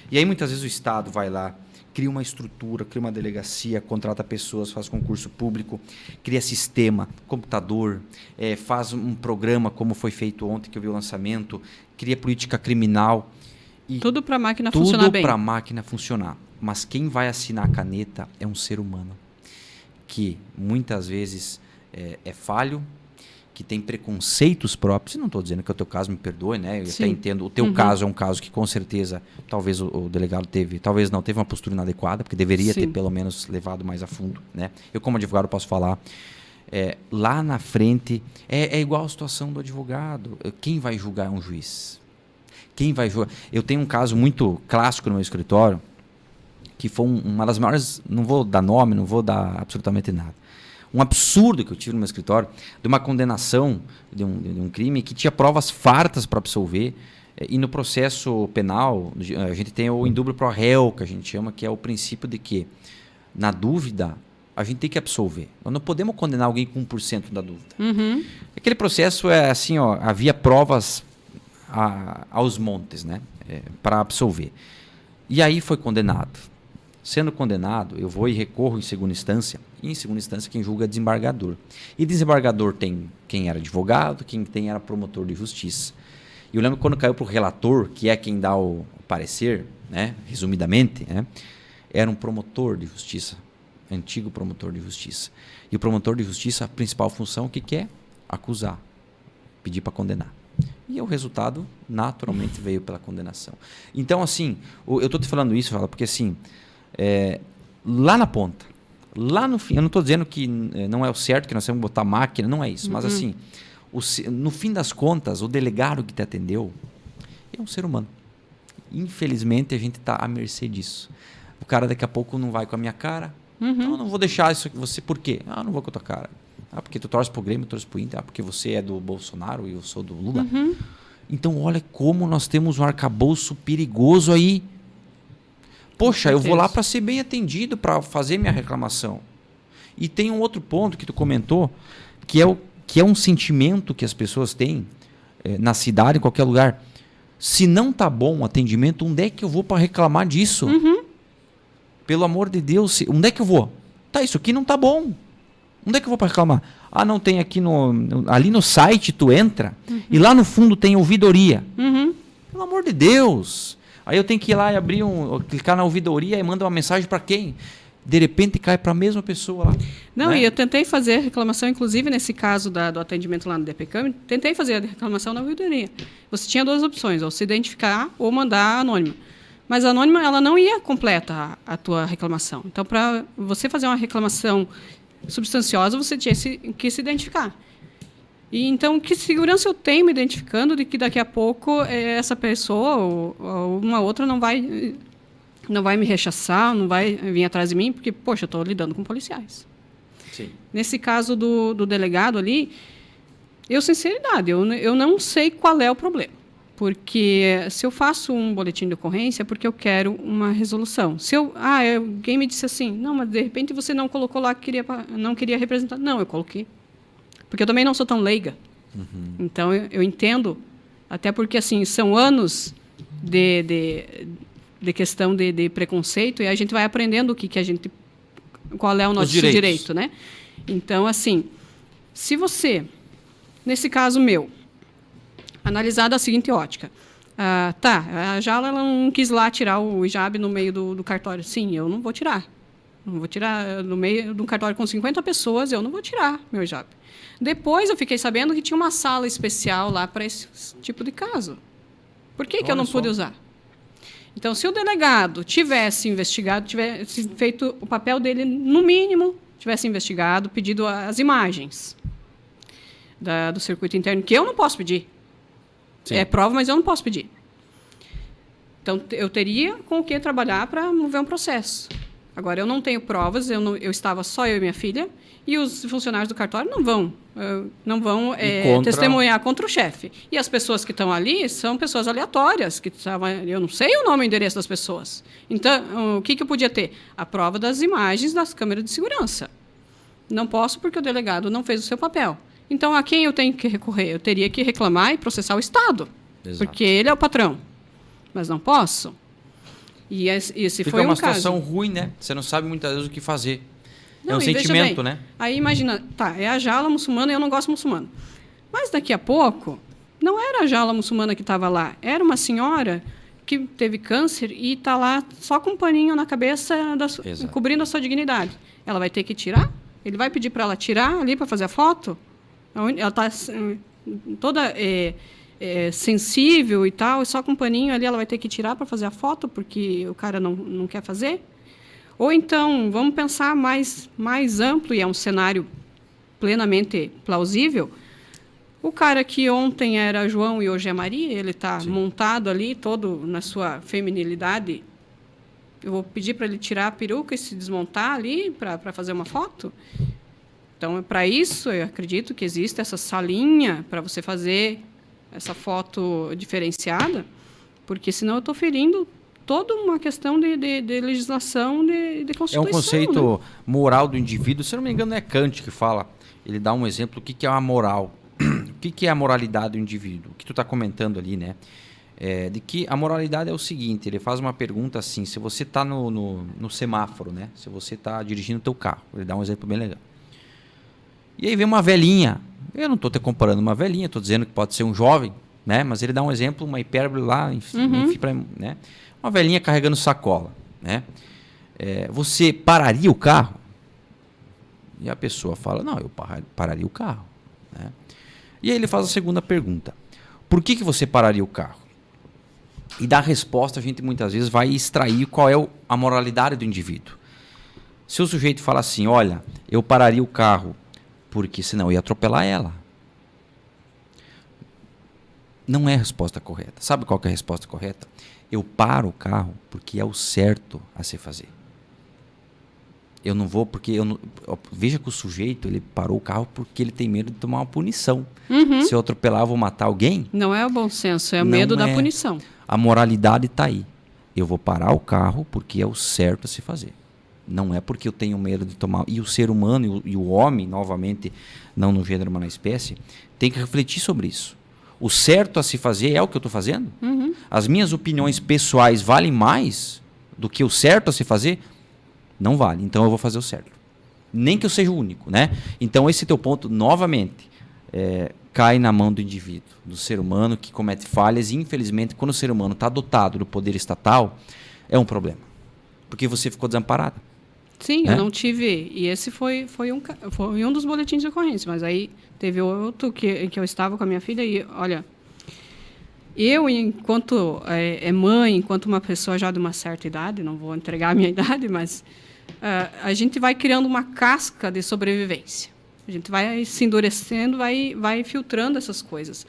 E aí muitas vezes o Estado vai lá, cria uma estrutura, cria uma delegacia, contrata pessoas, faz concurso público, cria sistema, computador, faz um programa como foi feito ontem, que eu vi o lançamento, cria política criminal. E tudo para a máquina funcionar bem. Tudo para a máquina funcionar. Mas quem vai assinar a caneta é um ser humano, que muitas vezes é falho, que tem preconceitos próprios. E não estou dizendo que é o teu caso, me perdoe, né? Eu até entendo. O teu caso é um caso que, com certeza, talvez o delegado teve uma postura inadequada, porque deveria ter, pelo menos, levado mais a fundo, né? Eu, como advogado, posso falar. Lá na frente, é igual a situação do advogado. Quem vai julgar é um juiz. Quem vai julgar? Eu tenho um caso muito clássico no meu escritório, que foi uma das maiores... Não vou dar nome, não vou dar absolutamente nada. Um absurdo que eu tive no meu escritório, de uma condenação de um crime que tinha provas fartas para absolver, e no processo penal a gente tem o indúbio pro réu, que a gente chama, que é o princípio de que, na dúvida, a gente tem que absolver. Nós não podemos condenar alguém com 1% da dúvida. Uhum. Aquele processo é assim, ó, havia provas aos montes, né? Para absolver. E aí foi condenado. Sendo condenado, eu vou e recorro em segunda instância. E em segunda instância, quem julga é desembargador. E desembargador tem quem era advogado, quem era promotor de justiça. E eu lembro que quando caiu para o relator, que é quem dá o parecer, né? Resumidamente, né? Era um promotor de justiça, antigo promotor de justiça. E o promotor de justiça, a principal função, o que é? Acusar, pedir para condenar. E o resultado, naturalmente, veio pela condenação. Então, assim, eu estou te falando isso, porque assim, lá na ponta, lá no fim, eu não estou dizendo que não é o certo, que nós temos que botar máquina, não é isso. Mas assim, no fim das contas, o delegado que te atendeu é um ser humano. Infelizmente, a gente está à mercê disso. O cara daqui a pouco não vai com a minha cara. Não, não vou deixar isso aqui. Você, por quê? Não vou com a tua cara. Porque tu torce pro Grêmio, eu torço pro Inter. Porque você é do Bolsonaro e eu sou do Lula. Então, olha como nós temos um arcabouço perigoso aí. Poxa, eu vou lá para ser bem atendido, para fazer minha reclamação. E tem um outro ponto que tu comentou, que é um sentimento que as pessoas têm na cidade, em qualquer lugar. Se não tá bom o atendimento, onde é que eu vou para reclamar disso? Pelo amor de Deus, onde é que eu vou? Tá, isso aqui não tá bom. Onde é que eu vou para reclamar? Não tem aqui ali no site, tu entra, e lá no fundo tem ouvidoria. Pelo amor de Deus. Aí eu tenho que ir lá e clicar na ouvidoria e mandar uma mensagem para quem? De repente cai para a mesma pessoa lá. Não, né? E eu tentei fazer reclamação, inclusive nesse caso do atendimento lá no DPCAM, tentei fazer a reclamação na ouvidoria. Você tinha duas opções, ou se identificar ou mandar anônima. Mas a anônima, ela não ia completa a tua reclamação. Então, para você fazer uma reclamação substanciosa, você tinha que se identificar. E então, que segurança eu tenho me identificando de que daqui a pouco essa pessoa ou uma outra não vai me rechaçar, não vai vir atrás de mim, porque, poxa, eu estou lidando com policiais. Sim. Nesse caso do delegado ali, sinceridade, eu não sei qual é o problema. Porque se eu faço um boletim de ocorrência é porque eu quero uma resolução. Se alguém me disse assim, não, mas de repente você não colocou lá que não queria representar. Não, eu coloquei. Porque eu também não sou tão leiga. Então, eu entendo, até porque assim, são anos de questão de preconceito e a gente vai aprendendo qual é o nosso direito, né? Então, assim, se você, nesse caso meu, analisar da seguinte ótica, a Jala ela não quis lá tirar o hijab no meio do cartório. Sim, eu não vou tirar. Não vou tirar no meio de um cartório com 50 pessoas, eu não vou tirar meu hijab. Depois eu fiquei sabendo que tinha uma sala especial lá para esse tipo de caso. Por que eu não pude usar? Então, se o delegado tivesse investigado, tivesse feito o papel dele, no mínimo, tivesse investigado, pedido as imagens do circuito interno, que eu não posso pedir. Sim. É prova, mas eu não posso pedir. Então, eu teria com o que trabalhar para mover um processo. Agora, eu não tenho provas, eu estava só eu e minha filha, e os funcionários do cartório não vão testemunhar contra o chefe. E as pessoas que estão ali são pessoas aleatórias, que eu não sei o nome e o endereço das pessoas. Então, o que eu podia ter? A prova das imagens das câmeras de segurança. Não posso porque o delegado não fez o seu papel. Então, a quem eu tenho que recorrer? Eu teria que reclamar e processar o Estado, Exato. Porque ele é o patrão. Mas não posso. E esse foi um caso. Fica uma situação ruim, né? Você não sabe muitas vezes o que fazer. Não, é um sentimento, né? Aí imagina, é a Jala muçulmana e eu não gosto muçulmano. Mas daqui a pouco, não era a Jala muçulmana que estava lá. Era uma senhora que teve câncer e está lá só com um paninho na cabeça, cobrindo a sua dignidade. Ela vai ter que tirar? Ele vai pedir para ela tirar ali para fazer a foto? Ela está toda sensível e tal, e só com um paninho ali ela vai ter que tirar para fazer a foto porque o cara não quer fazer? Ou então, vamos pensar mais amplo, e é um cenário plenamente plausível, o cara que ontem era João e hoje é Maria, ele está montado ali, todo na sua feminilidade, eu vou pedir para ele tirar a peruca e se desmontar ali para fazer uma foto? Então, para isso, eu acredito que existe essa salinha para você fazer essa foto diferenciada, porque senão eu estou ferindo toda uma questão de legislação, de É Constituição. um conceito né? moral do indivíduo. Se eu não me engano, é Kant que fala. Ele dá um exemplo do que é a moral. O que é a moralidade do indivíduo? O que tu está comentando ali, né? De que a moralidade é o seguinte, ele faz uma pergunta assim, se você está no semáforo, né? Se você está dirigindo o teu carro, ele dá um exemplo bem legal. E aí vem uma velhinha, eu não estou te comparando uma velhinha, estou dizendo que pode ser um jovem, né? Mas ele dá um exemplo, uma hipérbole lá, enfim, né? Uma velhinha carregando sacola, né? Você pararia o carro? E a pessoa fala, não, eu pararia o carro, né? E aí ele faz a segunda pergunta, por que você pararia o carro? E da resposta a gente muitas vezes vai extrair qual é a moralidade do indivíduo. Se o sujeito fala assim, olha, eu pararia o carro porque senão eu ia atropelar ela. Não é a resposta correta. Sabe qual que é a resposta correta? Eu paro o carro porque é o certo a se fazer. Eu não vou porque... Veja que o sujeito ele parou o carro porque ele tem medo de tomar uma punição. Se eu atropelar, eu vou matar alguém? Não é o bom senso, é o medo da punição. A moralidade está aí. Eu vou parar o carro porque é o certo a se fazer. Não é porque eu tenho medo de tomar... E o ser humano e o homem, novamente, não no gênero, mas na espécie, tem que refletir sobre isso. O certo a se fazer é o que eu estou fazendo? As minhas opiniões pessoais valem mais do que o certo a se fazer? Não vale. Então eu vou fazer o certo. Nem que eu seja o único, né? Então esse teu ponto, novamente, cai na mão do indivíduo, do ser humano que comete falhas. E infelizmente, quando o ser humano está dotado do poder estatal, é um problema. Porque você ficou desamparado. Sim, eu não tive... E esse foi um dos boletins de ocorrência. Mas aí teve outro que eu estava com a minha filha e, olha... Eu, enquanto mãe, enquanto uma pessoa já de uma certa idade, não vou entregar a minha idade, mas a gente vai criando uma casca de sobrevivência. A gente vai se endurecendo, vai filtrando essas coisas.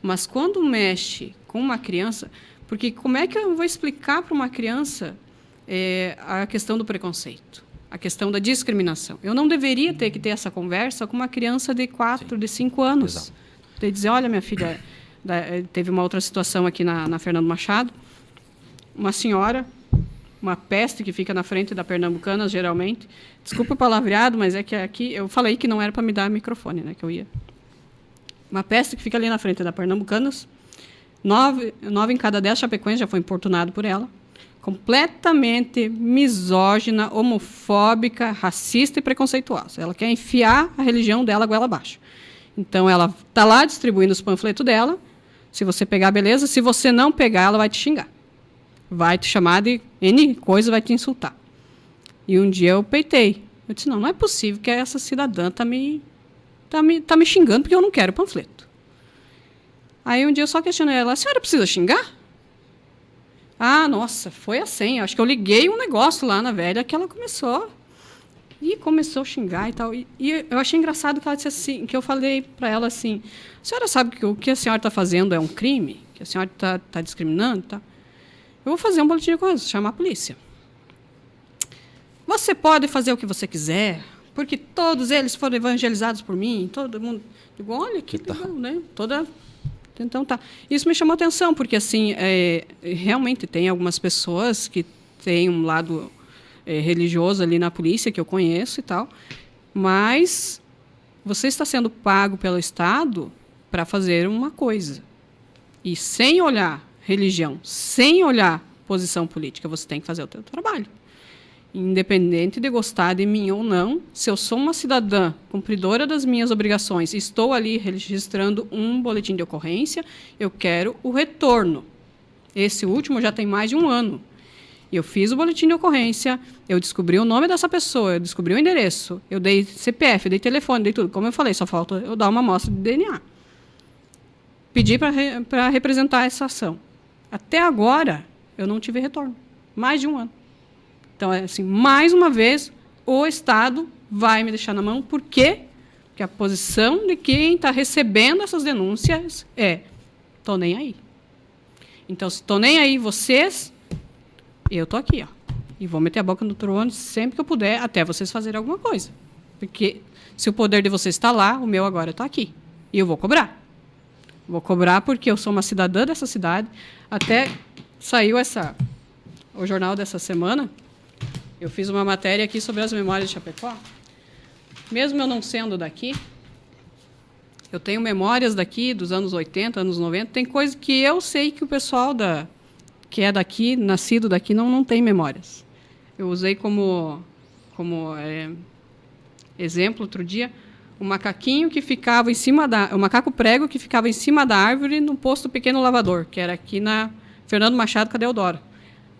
Mas quando mexe com uma criança... Porque como é que eu vou explicar para uma criança a questão do preconceito? A questão da discriminação? Eu não deveria ter que ter essa conversa com uma criança de 4, de 5 anos. Exato. De dizer, olha, minha filha... Teve uma outra situação aqui na Fernando Machado. Uma senhora, uma peste que fica na frente da Pernambucanas, geralmente. Desculpa o palavreado, mas é que aqui... Eu falei que não era para me dar microfone, né? Que eu ia... Uma peste que fica ali na frente da Pernambucanas. 9 em cada 10 chapecoenses já foi importunado por ela. Completamente misógina, homofóbica, racista e preconceituosa. Ela quer enfiar a religião dela goela abaixo. Então, ela está lá distribuindo os panfletos dela. Se você pegar, beleza. Se você não pegar, ela vai te xingar. Vai te chamar de N coisa, vai te insultar. E um dia eu peitei. Eu disse, não é possível que essa cidadã tá me xingando porque eu não quero panfleto. Aí um dia eu só questionei ela, a senhora precisa xingar? Ah, nossa, foi assim. Acho que eu liguei um negócio lá na velha que ela começou a xingar e tal. E eu achei engraçado que ela disse assim, que eu falei para ela assim, a senhora sabe que o que a senhora está fazendo é um crime? Que a senhora está discriminando? Tá? Eu vou fazer um boletim de ocorrência, chamar a polícia. Você pode fazer o que você quiser, porque todos eles foram evangelizados por mim, todo mundo... Digo, olha, que legal, né? Então, tá. Isso me chamou a atenção, porque, assim, realmente tem algumas pessoas que têm um lado... religioso ali na polícia, que eu conheço e tal, mas você está sendo pago pelo Estado para fazer uma coisa. E sem olhar religião, sem olhar posição política, você tem que fazer o seu trabalho. Independente de gostar de mim ou não, se eu sou uma cidadã cumpridora das minhas obrigações e estou ali registrando um boletim de ocorrência, eu quero o retorno. Esse último já tem mais de 1 ano. Eu fiz o boletim de ocorrência, eu descobri o nome dessa pessoa, eu descobri o endereço, eu dei CPF, dei telefone, dei tudo. Como eu falei, só falta eu dar uma amostra de DNA. Pedi para representar essa ação. Até agora, eu não tive retorno. Mais de 1 ano. Então, assim, mais uma vez, o Estado vai me deixar na mão. Por quê? Porque a posição de quem está recebendo essas denúncias estou nem aí. Então, se estou nem aí vocês... Eu estou aqui, ó, e vou meter a boca no trono sempre que eu puder, até vocês fazerem alguma coisa. Porque se o poder de vocês está lá, o meu agora está aqui. E eu vou cobrar. Vou cobrar porque eu sou uma cidadã dessa cidade. Até saiu o jornal dessa semana, eu fiz uma matéria aqui sobre as memórias de Chapecó. Mesmo eu não sendo daqui, eu tenho memórias daqui dos anos 80, anos 90. Tem coisas que eu sei que o pessoal que é daqui, nascido daqui, não tem memórias. Eu usei como exemplo outro dia o macaquinho que ficava em cima o macaco prego que ficava em cima da árvore no posto Pequeno Lavador, que era aqui na Fernando Machado Cadeodoro,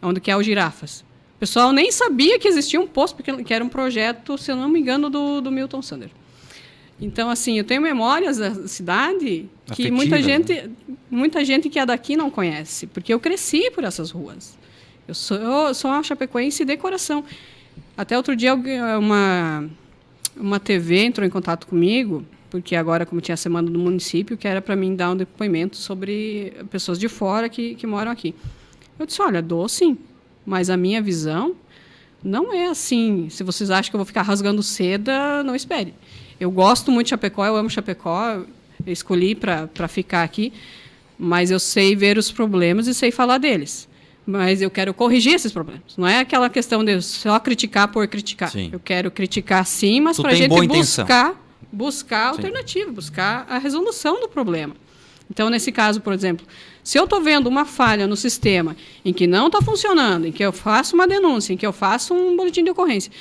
onde que é o Girafas. O pessoal nem sabia que existia um posto pequeno, que era um projeto, se eu não me engano, do Milton Sander. Então, assim, eu tenho memórias da cidade que Afetiva, muita gente que é daqui não conhece, porque eu cresci por essas ruas. Eu sou uma chapecoense de coração. Até outro dia, uma TV entrou em contato comigo, porque agora, como tinha a semana do município, que era para mim dar um depoimento sobre pessoas de fora que moram aqui. Eu disse, olha, dou sim, mas a minha visão não é assim. Se vocês acham que eu vou ficar rasgando seda, não espere. Eu gosto muito de Chapecó, eu amo Chapecó, eu escolhi para ficar aqui, mas eu sei ver os problemas e sei falar deles. Mas eu quero corrigir esses problemas. Não é aquela questão de só criticar por criticar. Sim. Eu quero criticar sim, mas para a gente buscar alternativa, buscar a resolução do problema. Então, nesse caso, por exemplo, se eu estou vendo uma falha no sistema em que não está funcionando, em que eu faço uma denúncia, em que eu faço um boletim de ocorrência,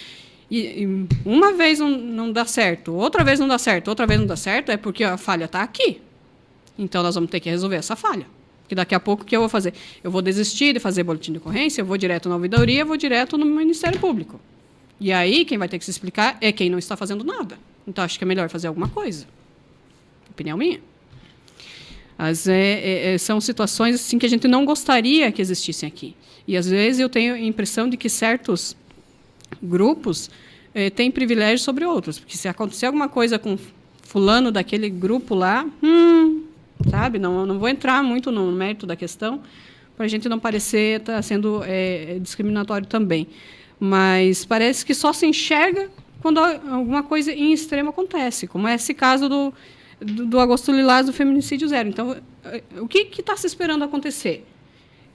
e uma vez não dá certo, outra vez não dá certo, outra vez não dá certo, é porque a falha está aqui. Então, nós vamos ter que resolver essa falha. Porque daqui a pouco, o que eu vou fazer? Eu vou desistir de fazer boletim de ocorrência, eu vou direto na ouvidoria, eu vou direto no Ministério Público. E aí, quem vai ter que se explicar é quem não está fazendo nada. Então, acho que é melhor fazer alguma coisa. Opinião minha. São situações assim, que a gente não gostaria que existissem aqui. E, às vezes, eu tenho a impressão de que certos grupos têm privilégios sobre outros. Porque se acontecer alguma coisa com fulano daquele grupo lá, sabe? Não vou entrar muito no mérito da questão, para a gente não parecer estar sendo discriminatório também. Mas parece que só se enxerga quando alguma coisa em extremo acontece, como é esse caso do Agosto Lilás, do feminicídio zero. Então, o que está se esperando acontecer?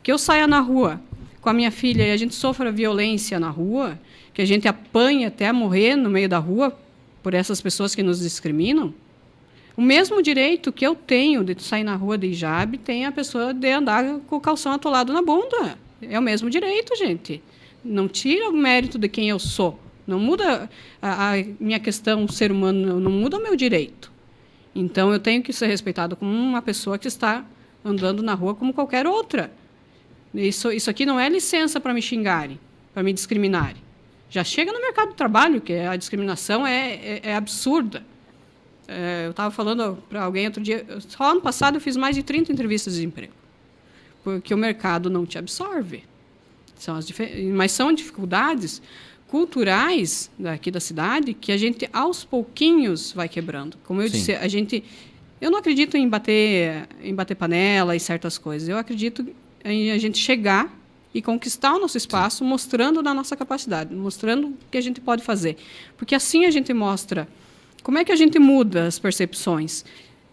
Que eu saia na rua com a minha filha e a gente sofra violência na rua, que a gente apanhe até morrer no meio da rua por essas pessoas que nos discriminam? O mesmo direito que eu tenho de sair na rua de hijab tem a pessoa de andar com o calção atolado na bunda. É o mesmo direito, gente. Não tira o mérito de quem eu sou. Não muda a minha questão ser humano, não muda o meu direito. Então, eu tenho que ser respeitado como uma pessoa que está andando na rua como qualquer outra. Isso aqui não é licença para me xingarem, para me discriminarem. Já chega no mercado de trabalho, que a discriminação é absurda. Eu estava falando para alguém outro dia, só ano passado eu fiz mais de 30 entrevistas de emprego, porque o mercado não te absorve. Mas são dificuldades culturais daqui da cidade que a gente, aos pouquinhos, vai quebrando. Como eu disse, eu não acredito em bater panela e certas coisas. Eu acredito em a gente chegar e conquistar o nosso espaço, mostrando da nossa capacidade, mostrando o que a gente pode fazer. Porque assim a gente mostra como é que a gente muda as percepções.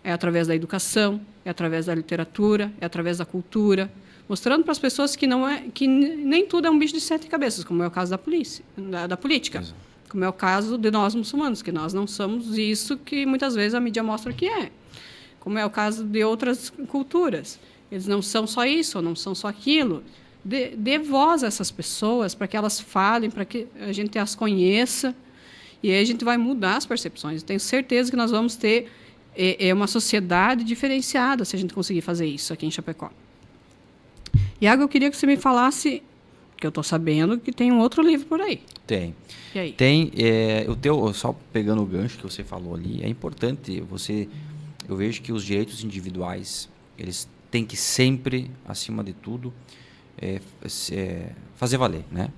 É através da educação, é através da literatura, é através da cultura, mostrando para as pessoas que nem tudo é um bicho de 7 cabeças, como é o caso da política, como é o caso de nós muçulmanos, que nós não somos isso que muitas vezes a mídia mostra que é, como é o caso de outras culturas. Eles não são só isso, ou não são só aquilo. Dê voz a essas pessoas para que elas falem, para que a gente as conheça, e aí a gente vai mudar as percepções. Eu tenho certeza que nós vamos ter uma sociedade diferenciada se a gente conseguir fazer isso aqui em Chapecó. Iago, eu queria que você me falasse, porque eu estou sabendo que tem um outro livro por aí. Tem. E aí? Tem. Só pegando o gancho que você falou ali, é importante eu vejo que os direitos individuais, eles têm que sempre, acima de tudo, fazer valer, né?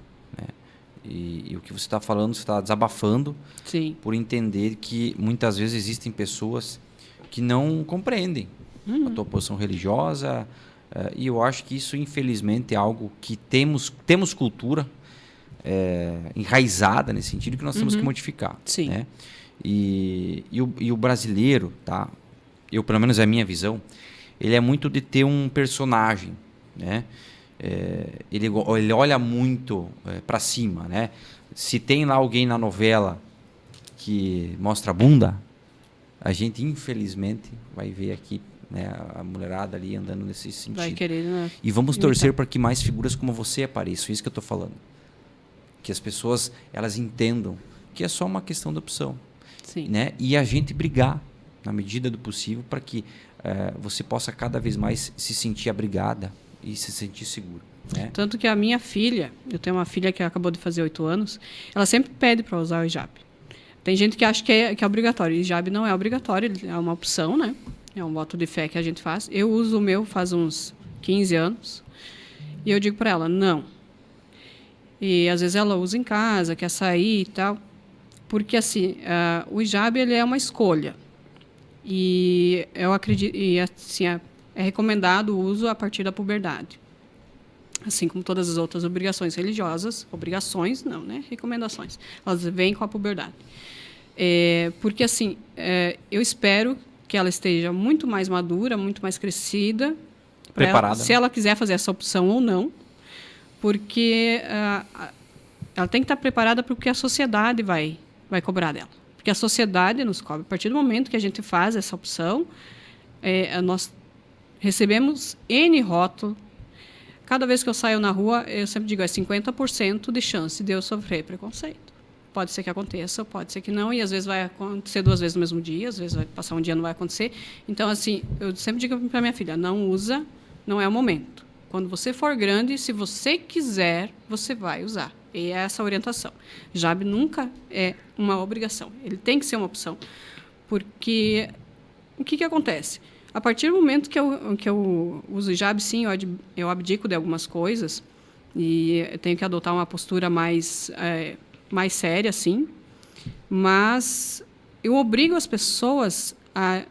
E o que você está falando, você está desabafando. Sim. Por entender que muitas vezes existem pessoas que não compreendem a tua posição religiosa, e eu acho que isso, infelizmente, é algo que temos cultura enraizada nesse sentido, que nós temos que modificar. Sim. Né? E o brasileiro, tá? Pelo menos é a minha visão, ele é muito de ter um personagem, né? ele olha muito para cima, né? Se tem lá alguém na novela que mostra a bunda, a gente infelizmente vai ver aqui, né, a mulherada ali andando nesse sentido. Vai querer, né? E vamos torcer para que mais figuras como você apareçam. Isso que eu estou falando. Que as pessoas elas entendam que é só uma questão da opção. Sim. Né? E a gente brigar na medida do possível para que você possa cada vez mais se sentir abrigada e se sentir seguro. Né? Tanto que a minha filha, eu tenho uma filha que acabou de fazer 8 anos, ela sempre pede para usar o hijab. Tem gente que acha que é obrigatório. O hijab não é obrigatório, é uma opção, né? É um voto de fé que a gente faz. Eu uso o meu faz uns 15 anos e eu digo para ela, não. E às vezes ela usa em casa, quer sair e tal. Porque assim, o hijab ele é uma escolha. E eu acredito, e assim, é recomendado o uso a partir da puberdade. Assim como todas as outras obrigações religiosas, obrigações não, né? Recomendações. Elas vêm com a puberdade. Porque assim, eu espero que ela esteja muito mais madura, muito mais crescida, preparada, se ela quiser fazer essa opção ou não, porque ela tem que estar preparada para o que a sociedade vai cobrar dela. Porque a sociedade nos cobra. A partir do momento que a gente faz essa opção, nós recebemos N rótulo. Cada vez que eu saio na rua, eu sempre digo, 50% de chance de eu sofrer preconceito. Pode ser que aconteça, pode ser que não, e às vezes vai acontecer 2 vezes no mesmo dia, às vezes vai passar um dia e não vai acontecer. Então, assim, eu sempre digo para minha filha, não usa, não é o momento. Quando você for grande, se você quiser, você vai usar. E é essa a orientação. Hijab nunca é uma obrigação. Ele tem que ser uma opção. Porque o que acontece? A partir do momento que eu uso hijab, sim, eu abdico de algumas coisas e eu tenho que adotar uma postura mais séria, sim. Mas eu obrigo as pessoas a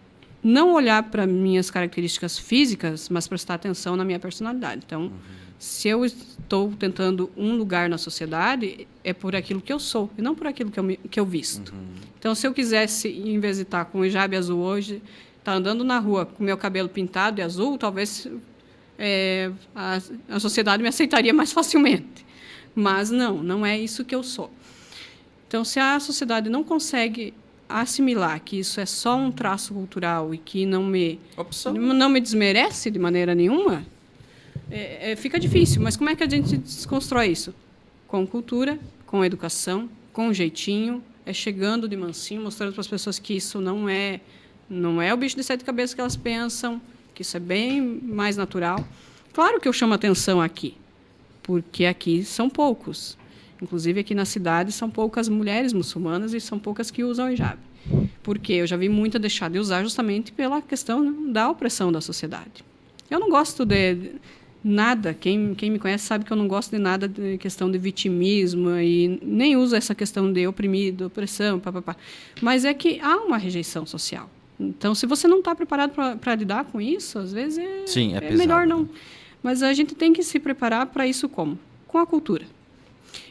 não olhar para minhas características físicas, mas prestar atenção na minha personalidade. Então, se eu estou tentando um lugar na sociedade, é por aquilo que eu sou, e não por aquilo que eu visto. Então, se eu quisesse, em vez de estar com o hijab azul hoje, estar andando na rua com meu cabelo pintado de azul, talvez a sociedade me aceitaria mais facilmente. Mas não é isso que eu sou. Então, se a sociedade não consegue assimilar que isso é só um traço cultural e que não me desmerece de maneira nenhuma, fica difícil. Mas como é que a gente desconstrói isso? Com cultura, com educação, com jeitinho, chegando de mansinho, mostrando para as pessoas que isso não é o bicho de 7 cabeças que elas pensam, que isso é bem mais natural. Claro que eu chamo atenção aqui, porque aqui são poucos. Inclusive, aqui na cidade, são poucas mulheres muçulmanas e são poucas que usam hijab. Porque eu já vi muita deixar de usar justamente pela questão da opressão da sociedade. Eu não gosto de nada, quem me conhece sabe que eu não gosto de nada de questão de vitimismo e nem uso essa questão de oprimido, opressão, papapá. Mas é que há uma rejeição social. Então, se você não está preparado para lidar com isso, às vezes é melhor não. Mas a gente tem que se preparar para isso como? Com a cultura.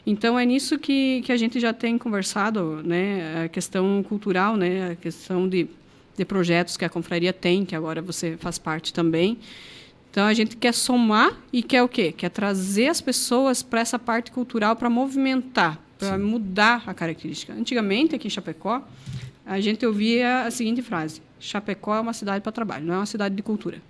Então, é nisso que a gente já tem conversado, né? A questão cultural, né? A questão de projetos que a confraria tem, que agora você faz parte também. Então, a gente quer somar e quer o quê? Quer trazer as pessoas para essa parte cultural, para movimentar, para mudar a característica. Antigamente, aqui em Chapecó, a gente ouvia a seguinte frase: Chapecó é uma cidade para trabalho, não é uma cidade de cultura.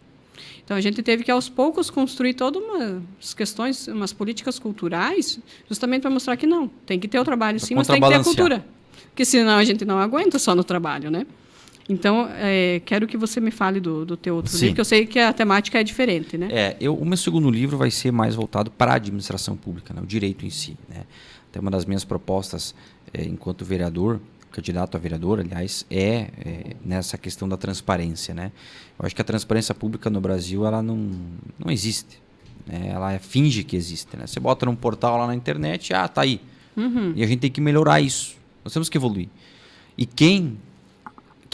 Então, a gente teve que, aos poucos, construir todas umas questões, umas políticas culturais, justamente para mostrar que não. Tem que ter o trabalho, sim, mas tem que ter a cultura. Porque, senão, a gente não aguenta só no trabalho, né? Então, quero que você me fale do teu outro livro, porque eu sei que a temática é diferente, né? O meu segundo livro vai ser mais voltado para a administração pública, né? O direito em si, né? Até uma das minhas propostas, enquanto vereador, candidato a vereador, aliás, nessa questão da transparência, né? Eu acho que a transparência pública no Brasil, ela não existe, né? Ela finge que existe, né? Você bota num portal lá na internet, tá aí. E a gente tem que melhorar isso. Nós temos que evoluir. E quem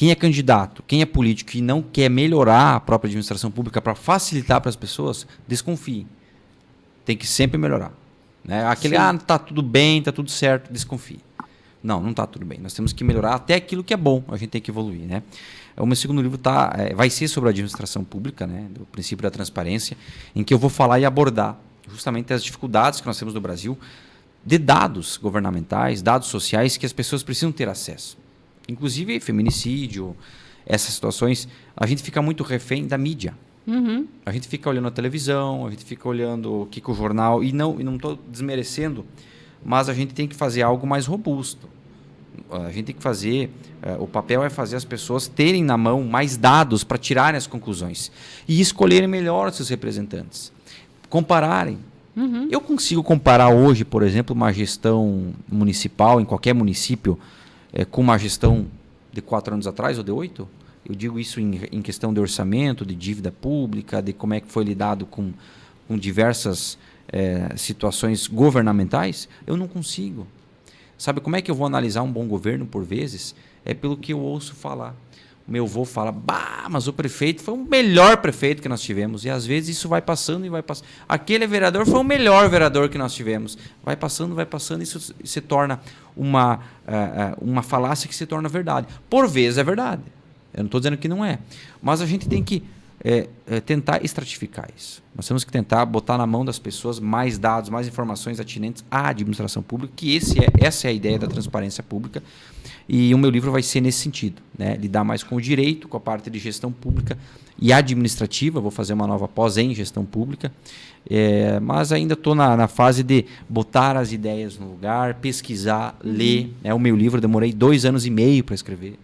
é candidato, quem é político e não quer melhorar a própria administração pública para facilitar para as pessoas, desconfie. Tem que sempre melhorar, né? Aquele, tá tudo bem, tá tudo certo, desconfie. Não está tudo bem. Nós temos que melhorar até aquilo que é bom. A gente tem que evoluir, né? O meu segundo livro vai ser sobre a administração pública, né? Do princípio da transparência, em que eu vou falar e abordar justamente as dificuldades que nós temos no Brasil de dados governamentais, dados sociais que as pessoas precisam ter acesso. Inclusive feminicídio, essas situações, a gente fica muito refém da mídia. Uhum. A gente fica olhando a televisão, a gente fica olhando o que o jornal... E não estou desmerecendo, mas a gente tem que fazer algo mais robusto. A gente tem que fazer... o papel é fazer as pessoas terem na mão mais dados para tirarem as conclusões. E escolherem melhor os seus representantes. Compararem. Uhum. Eu consigo comparar hoje, por exemplo, uma gestão municipal em qualquer município com uma gestão de 4 anos atrás ou de 8? Eu digo isso em questão de orçamento, de dívida pública, de como é que foi lidado com diversas situações governamentais. Eu não consigo. Sabe como é que eu vou analisar um bom governo por vezes? É pelo que eu ouço falar. O meu avô fala, bah, mas o prefeito foi o melhor prefeito que nós tivemos. E às vezes isso vai passando e vai passando. Aquele vereador foi o melhor vereador que nós tivemos. Vai passando, isso se torna uma falácia que se torna verdade. Por vezes é verdade. Eu não estou dizendo que não é. Mas a gente tem que tentar estratificar isso. Nós temos que tentar botar na mão das pessoas mais dados, mais informações atinentes à administração pública, que essa é a ideia da transparência pública. E o meu livro vai ser nesse sentido, né? Lidar mais com o direito, com a parte de gestão pública e administrativa. Vou fazer uma nova pós em gestão pública, mas ainda estou na fase de botar as ideias no lugar, pesquisar, ler. O meu livro eu demorei 2 anos e meio para escrever,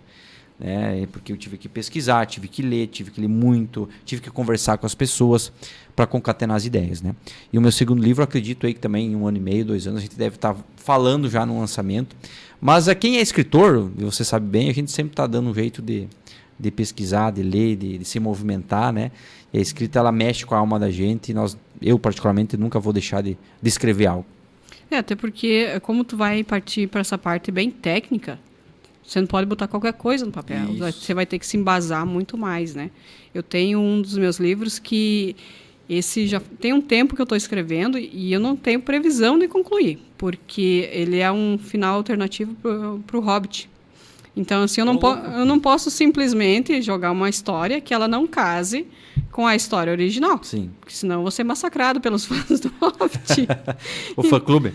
porque eu tive que pesquisar, tive que ler muito, tive que conversar com as pessoas para concatenar as ideias, né? E o meu segundo livro, acredito aí que também em 1 ano e meio, 2 anos, a gente deve estar falando já no lançamento. Mas quem é escritor, e você sabe bem, a gente sempre está dando um jeito de pesquisar, de ler, de se movimentar, né? E a escrita, ela mexe com a alma da gente e eu particularmente nunca vou deixar de escrever algo. Até porque como tu vai partir para essa parte bem técnica, você não pode botar qualquer coisa no papel. Isso. Você vai ter que se embasar muito mais, né? Eu tenho um dos meus livros que esse já tem um tempo que eu estou escrevendo e eu não tenho previsão de concluir, porque ele é um final alternativo para o Hobbit. Então, assim, eu não posso simplesmente jogar uma história que ela não case com a história original. Sim. Porque senão eu vou ser massacrado pelos fãs do Hobbit. O fã-clube?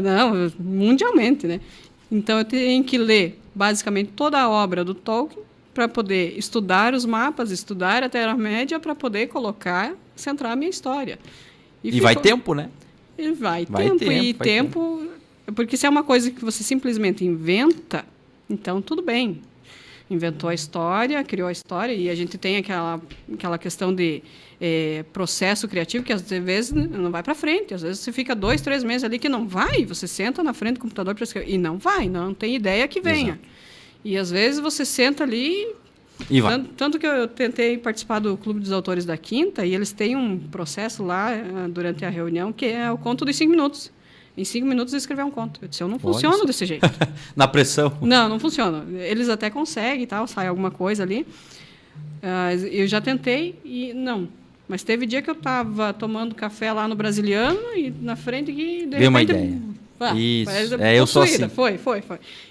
Não, mundialmente, né? Então, eu tenho que ler basicamente toda a obra do Tolkien para poder estudar os mapas, estudar a Terra-média para poder centrar a minha história. E vai tempo, né? E vai tempo. Porque se é uma coisa que você simplesmente inventa, então tudo bem. Inventou a história, criou a história, e a gente tem aquela questão de processo criativo que às vezes não vai para frente. Às vezes você fica 2, 3 meses ali que não vai, você senta na frente do computador para escrever, e não vai, não tem ideia que venha. Exato. E às vezes você senta ali... E vai. Tanto que eu tentei participar do Clube dos Autores da Quinta, e eles têm um processo lá durante a reunião que é o conto dos 5 minutos. Em 5 minutos escrever um conto. Eu disse, eu não funciono desse jeito. Na pressão? Não funciona. Eles até conseguem, tal, sai alguma coisa ali. Eu já tentei e não. Mas teve dia que eu estava tomando café lá no Brasiliano e na frente que... Deu uma ideia. Isso, eu sou assim. Foi.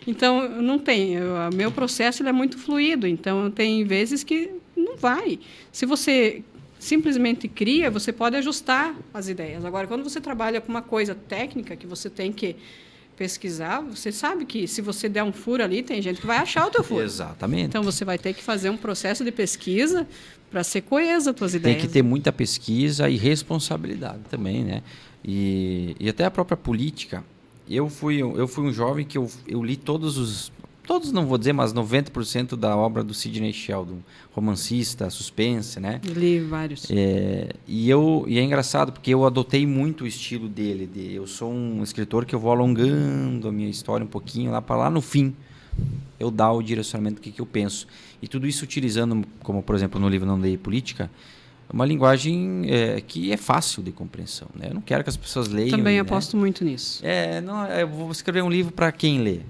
Então, não tem. O meu processo ele é muito fluido. Então, tem vezes que não vai. Se você simplesmente cria, você pode ajustar as ideias. Agora, quando você trabalha com uma coisa técnica que você tem que pesquisar, você sabe que se você der um furo ali, tem gente que vai achar o teu furo. Exatamente. Então, você vai ter que fazer um processo de pesquisa para ser coesa as tuas ideias. Tem que ter muita pesquisa e responsabilidade também, né? E até a própria política. Eu fui um jovem que eu li todos não vou dizer, mas 90% da obra do Sidney Sheldon, romancista, suspense, né? Li vários. E é engraçado, porque eu adotei muito o estilo dele. Eu sou um escritor que eu vou alongando a minha história um pouquinho, lá no fim, eu dar o direcionamento do que eu penso. E tudo isso utilizando, como por exemplo no livro Não Leia Política, uma linguagem que é fácil de compreensão, né? Eu não quero que as pessoas leiam. Também aposto muito nisso. Eu vou escrever um livro para quem lê.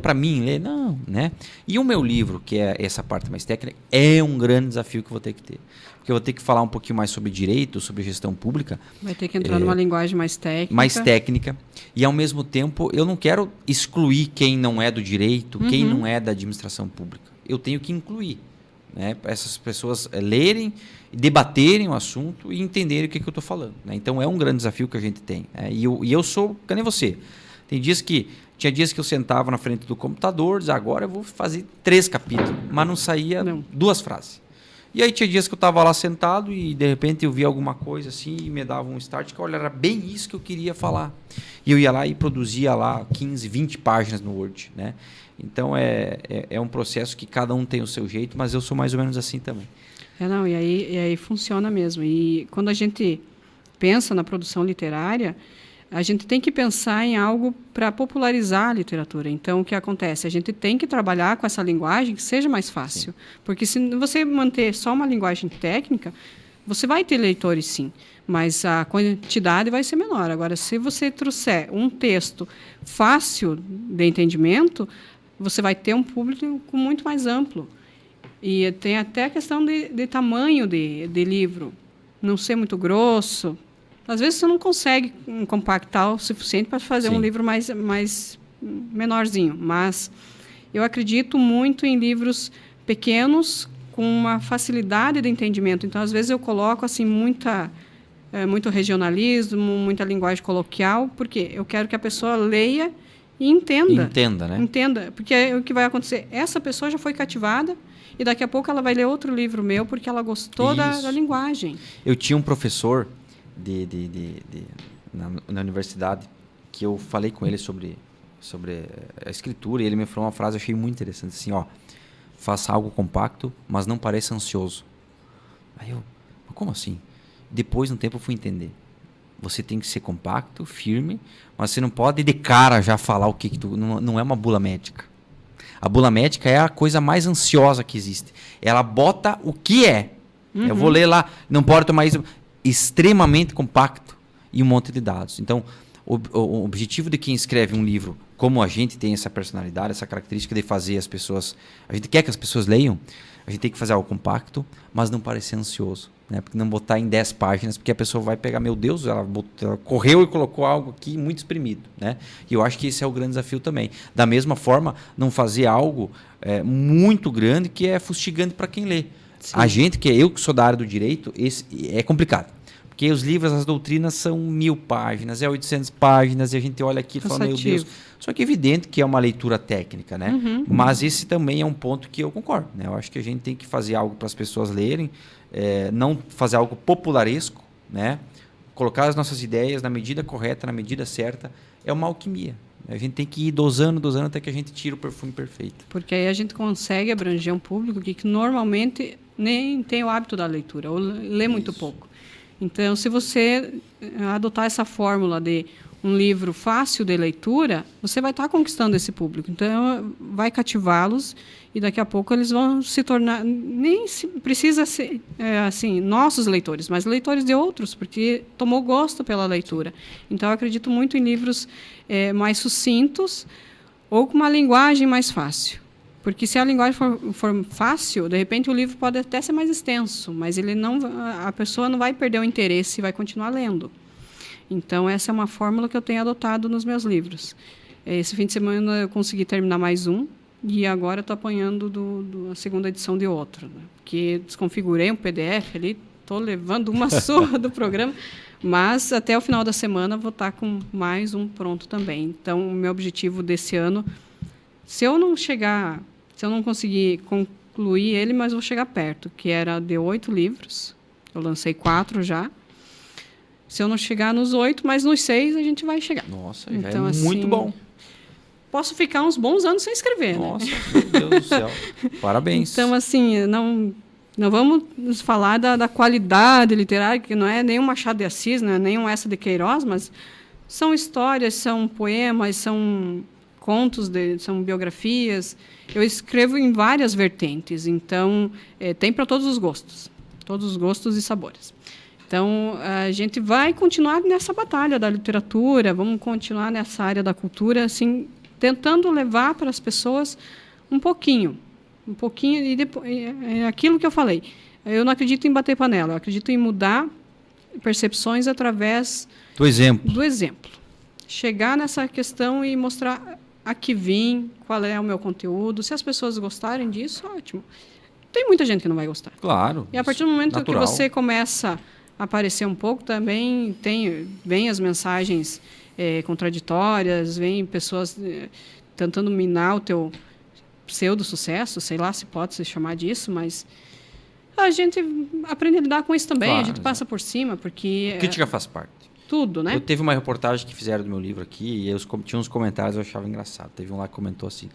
Para mim ler, não, né? E o meu livro, que é essa parte mais técnica, é um grande desafio que eu vou ter que ter. Porque eu vou ter que falar um pouquinho mais sobre direito, sobre gestão pública. Vai ter que entrar numa linguagem mais técnica. Mais técnica. E, ao mesmo tempo, eu não quero excluir quem não é do direito, quem não é da administração pública. Eu tenho que incluir. né? Para essas pessoas lerem, debaterem o assunto e entenderem o que eu estou falando, né? Então é um grande desafio que a gente tem, né? E eu sou, que nem você. Tinha dias que eu sentava na frente do computador, dizia, agora eu vou fazer 3 capítulos, mas não saía 2 frases. E aí tinha dias que eu estava lá sentado e de repente eu via alguma coisa assim e me dava um start que, olha, era bem isso que eu queria falar. E eu ia lá e produzia lá 15, 20 páginas no Word, né? Então é um processo que cada um tem o seu jeito, mas eu sou mais ou menos assim também. E aí funciona mesmo. E quando a gente pensa na produção literária, a gente tem que pensar em algo para popularizar a literatura. Então, o que acontece? A gente tem que trabalhar com essa linguagem que seja mais fácil. Sim. Porque se você manter só uma linguagem técnica, você vai ter leitores, sim, mas a quantidade vai ser menor. Agora, se você trouxer um texto fácil de entendimento, você vai ter um público muito mais amplo. E tem até a questão de tamanho de livro. Não ser muito grosso. Às vezes você não consegue compactar o suficiente para fazer um livro mais menorzinho. Mas eu acredito muito em livros pequenos com uma facilidade de entendimento. Então, às vezes, eu coloco assim, muito regionalismo, muita linguagem coloquial, porque eu quero que a pessoa leia e entenda. Entenda, né? Entenda. Porque o que vai acontecer? Essa pessoa já foi cativada e daqui a pouco ela vai ler outro livro meu porque ela gostou da linguagem. Eu tinha um professor na universidade que eu falei com ele sobre a escritura e ele me falou uma frase que eu achei muito interessante, assim, ó, faça algo compacto, mas não pareça ansioso. Aí eu, como assim? Depois, no tempo, eu fui entender. Você tem que ser compacto, firme, mas você não pode de cara já falar o que tu... Não é uma bula médica. A bula médica é a coisa mais ansiosa que existe. Ela bota o que é. Uhum. Eu vou ler lá, não pode tomar isso... extremamente compacto e um monte de dados. Então, o objetivo de quem escreve um livro, como a gente tem essa personalidade, essa característica de fazer as pessoas... A gente quer que as pessoas leiam, a gente tem que fazer algo compacto, mas não parecer ansioso. Né? Porque não botar em 10 páginas, porque a pessoa vai pegar, meu Deus, ela correu e colocou algo aqui muito exprimido. Né? E eu acho que esse é o grande desafio também. Da mesma forma, não fazer algo muito grande que é fustigante para quem lê. Sim. A gente, eu que sou da área do direito, é complicado. Porque os livros, as doutrinas são 1000 páginas, 800 páginas, e a gente olha aqui e fala, meu Deus. Só que é evidente que é uma leitura técnica, né? Uhum. Mas esse também é um ponto que eu concordo. Né? Eu acho que a gente tem que fazer algo para as pessoas lerem, não fazer algo popularesco, né? Colocar as nossas ideias na medida correta, na medida certa, é uma alquimia. A gente tem que ir dosando até que a gente tire o perfume perfeito. Porque aí a gente consegue abranger um público que normalmente nem tem o hábito da leitura, ou lê muito pouco. Então, se você adotar essa fórmula de um livro fácil de leitura, você vai estar conquistando esse público. Então, vai cativá-los e daqui a pouco eles vão se tornar... Nem precisa ser assim, nossos leitores, mas leitores de outros, porque tomou gosto pela leitura. Então, eu acredito muito em livros mais sucintos ou com uma linguagem mais fácil. Porque se a linguagem for fácil, de repente o livro pode até ser mais extenso, mas a pessoa não vai perder o interesse e vai continuar lendo. Então, essa é uma fórmula que eu tenho adotado nos meus livros. Esse fim de semana eu consegui terminar mais um, e agora estou apanhando a segunda edição de outro. Né? Porque desconfigurei um PDF ali, estou levando uma surra do programa, mas até o final da semana vou estar com mais um pronto também. Então, o meu objetivo desse ano, se eu não conseguir concluir ele, mas vou chegar perto, que era de 8 livros. Eu lancei 4 já. Se eu não chegar nos 8, mas nos 6 a gente vai chegar. Nossa, então, já é muito bom. Posso ficar uns bons anos sem escrever. Nossa, né? Meu Deus do céu. Parabéns. Então, assim, não vamos falar da qualidade literária, que não é nem um Machado de Assis, não é nem um Eça de Queiroz, mas são histórias, são poemas, são contos, são biografias. Eu escrevo em várias vertentes, então tem para todos os gostos e sabores. Então, a gente vai continuar nessa batalha da literatura, vamos continuar nessa área da cultura, assim, tentando levar para as pessoas um pouquinho, e depois, aquilo que eu falei. Eu não acredito em bater panela, eu acredito em mudar percepções através do exemplo. Chegar nessa questão e mostrar a que vim, qual é o meu conteúdo. Se as pessoas gostarem disso, ótimo. tem muita gente que não vai gostar. Claro. E a partir do momento natural. que você começa a aparecer um pouco, também vem as mensagens contraditórias, vem pessoas tentando minar o teu pseudo-sucesso, sei lá se pode se chamar disso, mas a gente aprende a lidar com isso também, Claro, a gente passa por cima, porque... Crítica faz parte. Tudo, né? Eu teve uma reportagem que fizeram do meu livro aqui, e tinha uns comentários, eu achava engraçado. Teve um lá que comentou assim,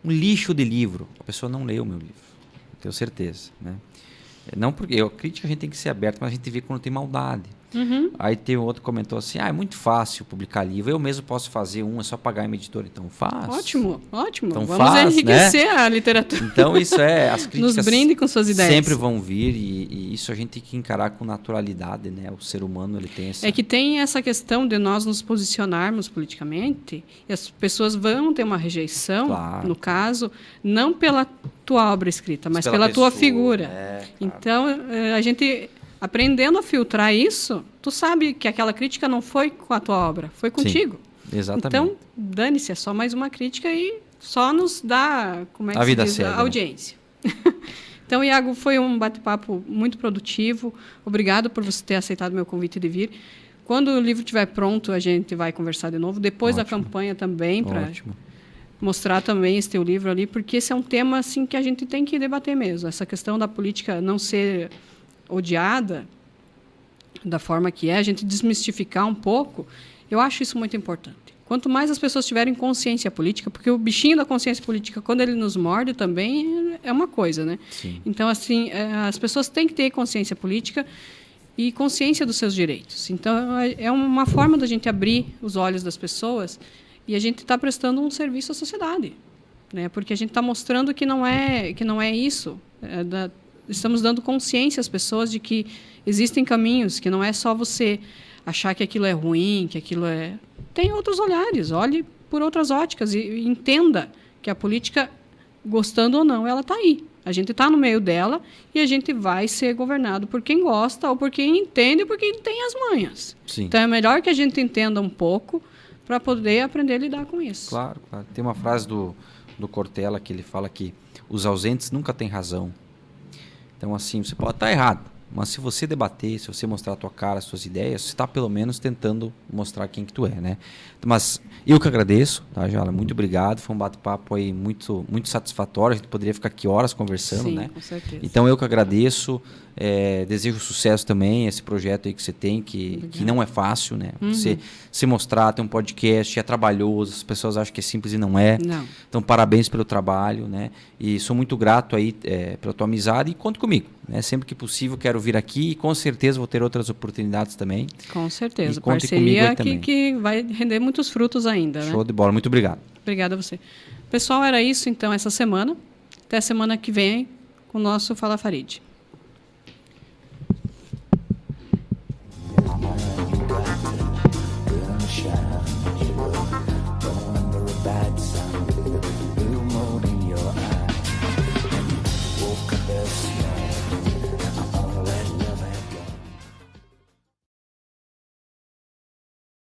um lixo de livro. A pessoa não leu o meu livro, tenho certeza, né? Não porque a crítica a gente tem que ser aberta, mas a gente vê quando tem maldade. Uhum. Aí tem outro que comentou assim, é muito fácil publicar livro, eu mesmo posso fazer é só pagar uma editora, então faz. Ótimo, ótimo. Então vamos enriquecer, né, a literatura. Então isso as críticas nos brinde com suas ideias. Sempre vão vir e isso a gente tem que encarar com naturalidade, né? O ser humano, ele tem essa... É que tem essa questão de nós nos posicionarmos politicamente, e as pessoas vão ter uma rejeição, Claro. no caso, não pela tua obra escrita, mas pela pessoa, tua figura. claro. Então, a gente... Aprendendo a filtrar isso, tu sabe que aquela crítica não foi com a tua obra, foi contigo. Sim, exatamente. Então, dane-se, é só mais uma crítica e só nos dá, como é que A vida se diz, segue, a audiência. Então, Iago, foi um bate-papo muito produtivo. Obrigado por você ter aceitado meu convite de vir. Quando o livro estiver pronto, a gente vai conversar de novo. Depois da campanha também, para mostrar também esse teu livro ali, porque esse é um tema assim, que a gente tem que debater mesmo. Essa questão da política não ser odiada da forma que é, a gente desmistificar um pouco, eu acho isso muito importante. Quanto mais as pessoas tiverem consciência política, porque o bichinho da consciência política, quando ele nos morde também, é uma coisa, né? Sim. Então, assim, as pessoas têm que ter consciência política e consciência dos seus direitos. Então, é uma forma da gente abrir os olhos das pessoas e a gente está prestando um serviço à sociedade, né? Porque a gente está mostrando que não é isso. Estamos dando consciência às pessoas de que existem caminhos, que não é só você achar que aquilo é ruim, que aquilo é... Tem outros olhares, olhe por outras óticas e entenda que a política, gostando ou não, ela está aí. A gente está no meio dela e a gente vai ser governado por quem gosta ou por quem entende ou por quem tem as manhas. Sim. Então, é melhor que a gente entenda um pouco para poder aprender a lidar com isso. Claro, claro. Tem uma frase do Cortella que ele fala que os ausentes nunca têm razão. Então, assim, você pode estar errado, mas se você debater, se você mostrar a tua cara, as suas ideias, você está pelo menos tentando mostrar quem que tu é, né? Mas eu que agradeço, tá, Jala? Muito obrigado. Foi um bate-papo aí muito, muito satisfatório. A gente poderia ficar aqui horas conversando, Sim, né? com certeza. Então, eu que agradeço. Desejo sucesso também, esse projeto aí que você tem, que não é fácil, né? Uhum. Você se mostrar, ter um podcast, é trabalhoso, as pessoas acham que é simples e não é. Não. Então, parabéns pelo trabalho, né? E sou muito grato aí pela tua amizade e conte comigo, né? Sempre que possível, quero vir aqui e com certeza vou ter outras oportunidades também. Com certeza. E conte comigo aí também. Que vai render muitos frutos ainda, né? Show de bola, muito obrigado. Obrigada a você. Pessoal, era isso então essa semana. Até semana que vem com o nosso Fala Farid.